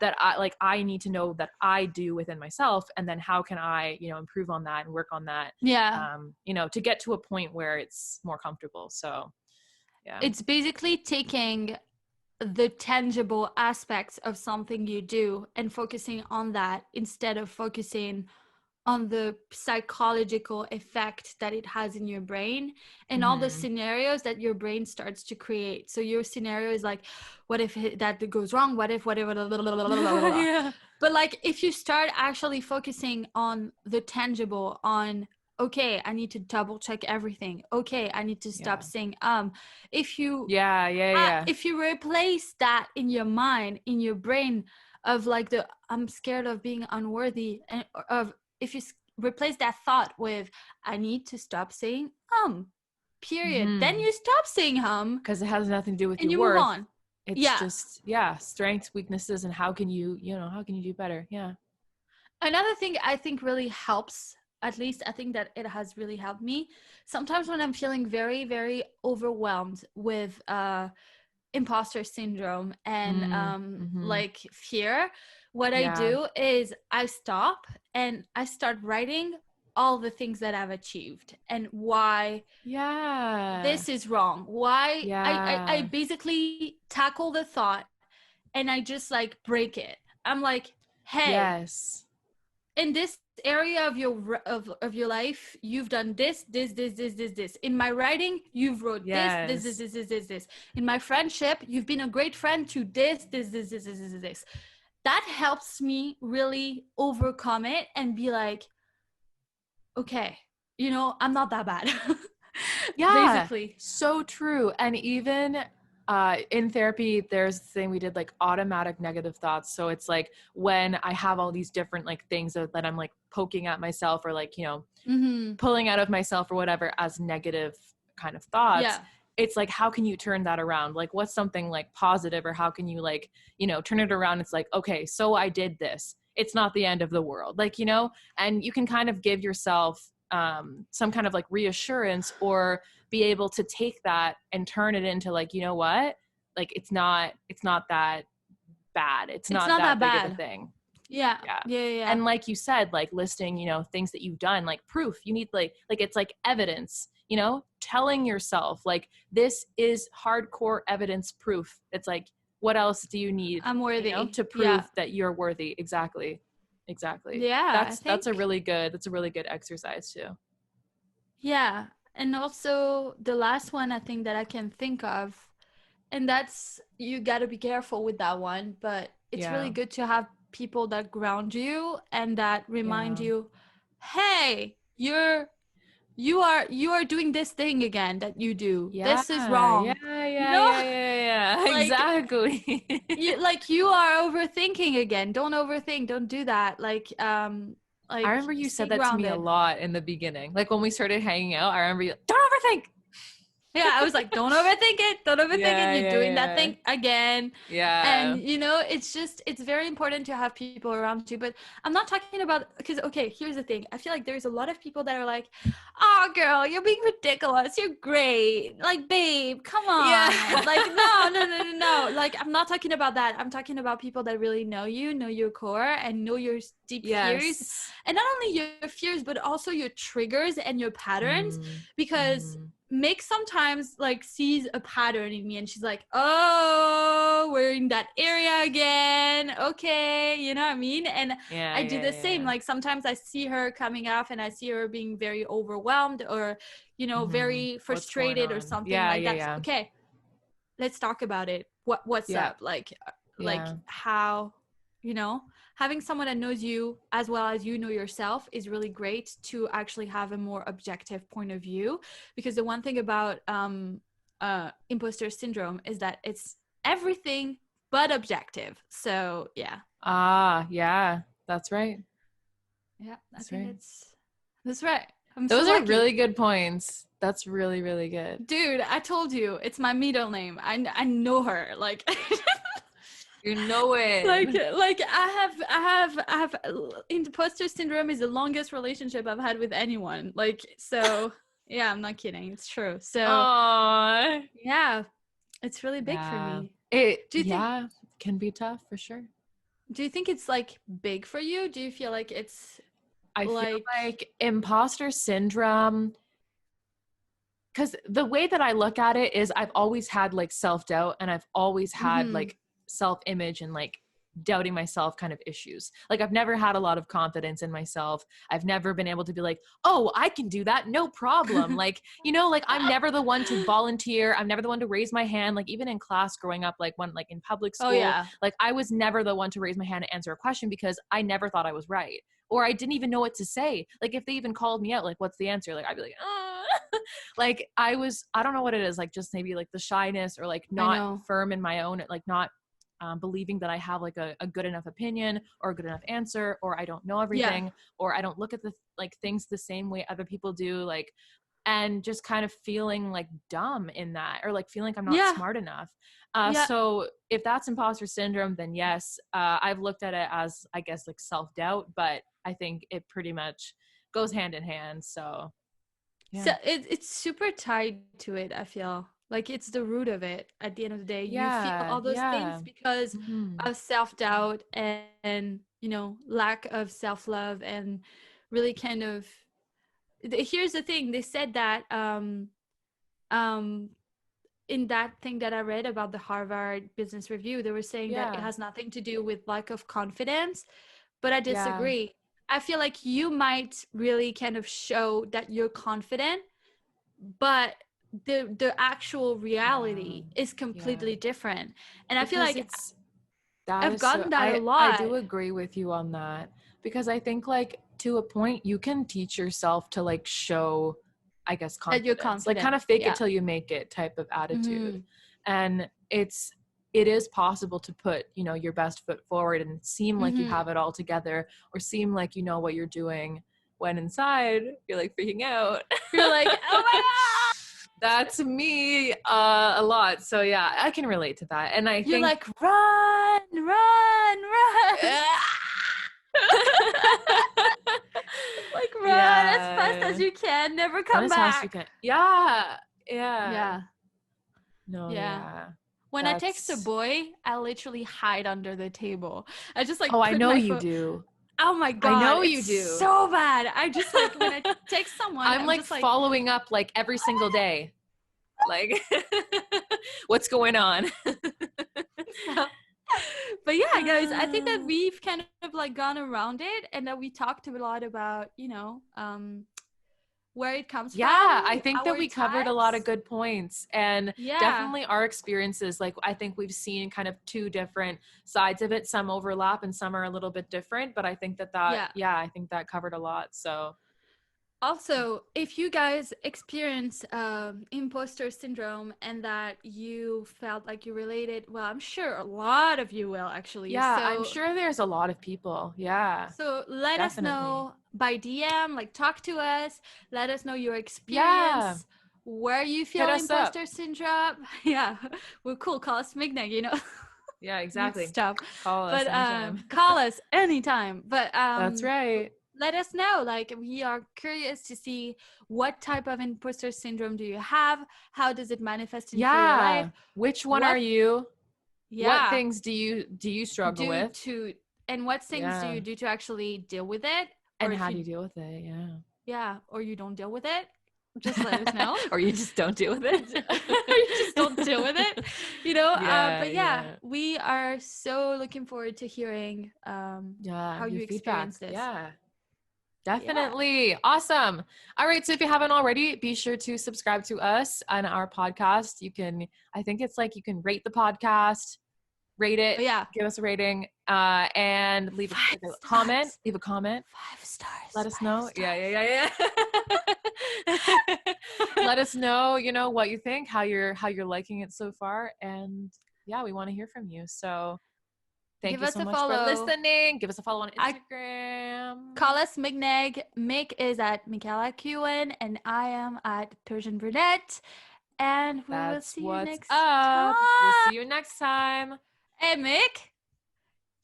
Speaker 1: that I need to know that I do within myself, and then how can I, you know, improve on that and work on that, you know, to get to a point where it's more comfortable. So
Speaker 2: it's basically taking the tangible aspects of something you do and focusing on that instead of focusing on the psychological effect that it has in your brain and all the scenarios that your brain starts to create. So your scenario is like, what if that goes wrong? What if whatever? But like, if you start actually focusing on the tangible, on okay, I need to double check everything. Okay, I need to stop saying if you if you replace that in your mind, in your brain, of like the I'm scared of being unworthy, and of if you replace that thought with I need to stop saying period, then you stop saying
Speaker 1: because it has nothing to do with
Speaker 2: and
Speaker 1: your
Speaker 2: you
Speaker 1: worth.
Speaker 2: move on.
Speaker 1: It's just strengths, weaknesses, and how can you do better.
Speaker 2: Another thing I think really helps, at least I think that it has really helped me sometimes when I'm feeling very, very overwhelmed with imposter syndrome and like fear, what I do is I stop and I start writing all the things that I've achieved and why this is wrong, why I basically tackle the thought and I just like break it. I'm like, hey, in this area of your life, you've done this. In my writing, you've wrote this. In my friendship, you've been a great friend to this. That helps me really overcome it and be like, okay, you know, I'm not that bad. Basically.
Speaker 1: So true. And even in therapy, there's this thing we did, like automatic negative thoughts. So it's like when I have all these different like things that I'm like poking at myself, or like, you know, pulling out of myself or whatever as negative kind of thoughts. It's like, how can you turn that around? Like, what's something like positive, or how can you like, you know, turn it around? It's like, okay, so I did this. It's not the end of the world. Like, you know, and you can kind of give yourself some kind of like reassurance, or be able to take that and turn it into like, you know what, like it's not that bad. It's not that big bad of a thing.
Speaker 2: Yeah.
Speaker 1: And like you said, like listing, you know, things that you've done, like proof. You need like it's like evidence, you know, telling yourself like this is hardcore evidence proof. It's like, what else do you need?
Speaker 2: I'm worthy,
Speaker 1: you know, to prove that you're worthy. Exactly.
Speaker 2: Yeah,
Speaker 1: that's a really good exercise too.
Speaker 2: Yeah. And also the last one I think that I can think of, and that's, you got to be careful with that one, but it's really good to have people that ground you and that remind you, hey, you are doing this thing again that you do. This is wrong.
Speaker 1: Like, exactly.
Speaker 2: you are overthinking again. Don't overthink. Don't do that. Like
Speaker 1: I remember you said that to me a lot in the beginning. Like when we started hanging out, I remember you like, don't overthink.
Speaker 2: Yeah, I was like, don't overthink it. Don't overthink it. You're doing that thing again.
Speaker 1: Yeah.
Speaker 2: And, you know, it's very important to have people around you. But I'm not talking about, because, okay, here's the thing. I feel like there's a lot of people that are like, oh, girl, you're being ridiculous. You're great. Like, babe, come on.
Speaker 1: Yeah.
Speaker 2: Like, no. Like, I'm not talking about that. I'm talking about people that really know you, know your core, and know your deep fears. And not only your fears, but also your triggers and your patterns. Because Mik sometimes like sees a pattern in me and she's like, oh, we're in that area again. Okay. You know what I mean? And I do the same. Like sometimes I see her coming off and I see her being very overwhelmed or, you know, very frustrated or something like that. Okay. Let's talk about it. What's up? Like how, you know, having someone that knows you as well as you know yourself is really great to actually have a more objective point of view, because the one thing about imposter syndrome is that it's everything but objective. So yeah.
Speaker 1: That's right.
Speaker 2: Yeah, that's right.
Speaker 1: Those are really good points. That's really, really good.
Speaker 2: Dude, I told you, it's my middle name. I know her. Like
Speaker 1: you know it.
Speaker 2: Like I have imposter syndrome is the longest relationship I've had with anyone. Like, so yeah, I'm not kidding. It's true. So
Speaker 1: aww.
Speaker 2: Yeah, it's really big for me.
Speaker 1: It can be tough for sure.
Speaker 2: Do you think it's like big for you? Do you feel like it's
Speaker 1: I feel like imposter syndrome, because the way that I look at it is I've always had like self-doubt and I've always had like self-image and like doubting myself kind of issues. Like I've never had a lot of confidence in myself. I've never been able to be like, oh, I can do that, no problem. Like, you know, like I'm never the one to volunteer. I'm never the one to raise my hand. Like even in class growing up, like when like in public school, like I was never the one to raise my hand and answer a question because I never thought I was right. Or I didn't even know what to say. Like if they even called me out, like, what's the answer? Like I'd be like, like I don't know what it is. Like just maybe like the shyness or like not firm in my own, like not believing that I have like a good enough opinion or a good enough answer, or I don't know everything, or I don't look at the like things the same way other people do. Like, and just kind of feeling like dumb in that, or like feeling like I'm not smart enough. So if that's imposter syndrome, then yes, I've looked at it as, I guess, like self-doubt, but I think it pretty much goes hand in hand. So
Speaker 2: so it's super tied to it. I feel like it's the root of it at the end of the day. You feel all those things because of self-doubt and, you know, lack of self-love, and really kind of, here's the thing. They said that in that thing that I read about the Harvard Business Review, they were saying that it has nothing to do with lack of confidence, but I disagree. I feel like you might really kind of show that you're confident, but the actual reality is completely different. And I feel like I've gotten that a lot.
Speaker 1: I do agree with you on that, because I think like to a point you can teach yourself to like show, I guess, confidence. That you're confident. Like kind of fake it till you make it type of attitude. And it is possible to put, you know, your best foot forward and seem like you have it all together, or seem like you know what you're doing, when inside you're like freaking out.
Speaker 2: You're like, oh my God.
Speaker 1: That's me a lot. So yeah, I can relate to that. And I think
Speaker 2: you're like, run. Like run as fast as you can, never come back. As fast as you can.
Speaker 1: Yeah. No,
Speaker 2: When I text a boy, I literally hide under the table. I just like,
Speaker 1: I know you do.
Speaker 2: Oh my God.
Speaker 1: I know you do.
Speaker 2: So bad. I just like, when I text someone,
Speaker 1: I'm like following up like every single day. Like, what's going on?
Speaker 2: But yeah, guys, I think that we've kind of like gone around it, and that we talked a lot about, you know, where it comes from.
Speaker 1: Yeah, I think that we covered a lot of good points, and definitely our experiences. Like, I think we've seen kind of two different sides of it. Some overlap and some are a little bit different, but I think that I think that covered a lot. So
Speaker 2: also, if you guys experience imposter syndrome and that you felt like you related, well, I'm sure a lot of you will actually.
Speaker 1: Yeah, so, I'm sure there's a lot of people. Yeah.
Speaker 2: So let us know by DM, like talk to us. Let us know your experience where you feel imposter syndrome. Yeah, we're cool. Call us MikNeg, you know.
Speaker 1: Yeah, exactly.
Speaker 2: Stop.
Speaker 1: Call us anytime.
Speaker 2: Call us anytime. But
Speaker 1: that's right.
Speaker 2: Let us know. Like, we are curious to see what type of imposter syndrome do you have? How does it manifest in your life?
Speaker 1: Which one are you?
Speaker 2: Yeah.
Speaker 1: What things do you struggle with?
Speaker 2: And what things do you do to actually deal with it?
Speaker 1: And how do you deal with it? Yeah.
Speaker 2: Yeah. Or you don't deal with it. Just let us know.
Speaker 1: Or you just don't deal with it.
Speaker 2: Or you just don't deal with it. You know? But we are so looking forward to hearing how you experience this.
Speaker 1: Yeah. Definitely. Awesome. All right. So if you haven't already, be sure to subscribe to us on our podcast. You can, I think it's like you can rate the podcast, rate it, give us a rating, and leave a comment. Leave a comment.
Speaker 2: 5 stars.
Speaker 1: Let us know. Yeah. Let us know, you know, what you think, how you're liking it so far. And yeah, we want to hear from you. So thank you so much for listening. Give us a follow on Instagram.
Speaker 2: Call us MikNeg. Mik is at Michaela Kewen, and I am at Persian Brunette. And we will see you next time.
Speaker 1: We'll see you next time.
Speaker 2: Hey, Mik,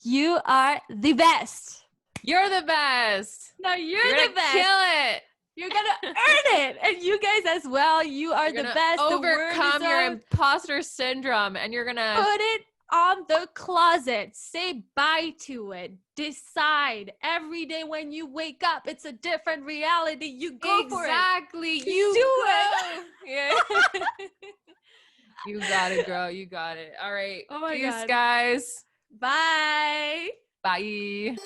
Speaker 2: you are the best.
Speaker 1: You're the best.
Speaker 2: No, you're the best.
Speaker 1: Kill it.
Speaker 2: You're gonna earn it. And you guys as well. You are the best.
Speaker 1: Overcome your imposter syndrome, and you're gonna
Speaker 2: put it on the closet. Say bye to it. Decide every day when you wake up, it's a different reality. You go for it.
Speaker 1: Exactly. You
Speaker 2: do it.
Speaker 1: Yeah. You got it, girl. You got it. All right.
Speaker 2: Oh my
Speaker 1: Peace,
Speaker 2: God.
Speaker 1: guys.
Speaker 2: Bye.
Speaker 1: Bye.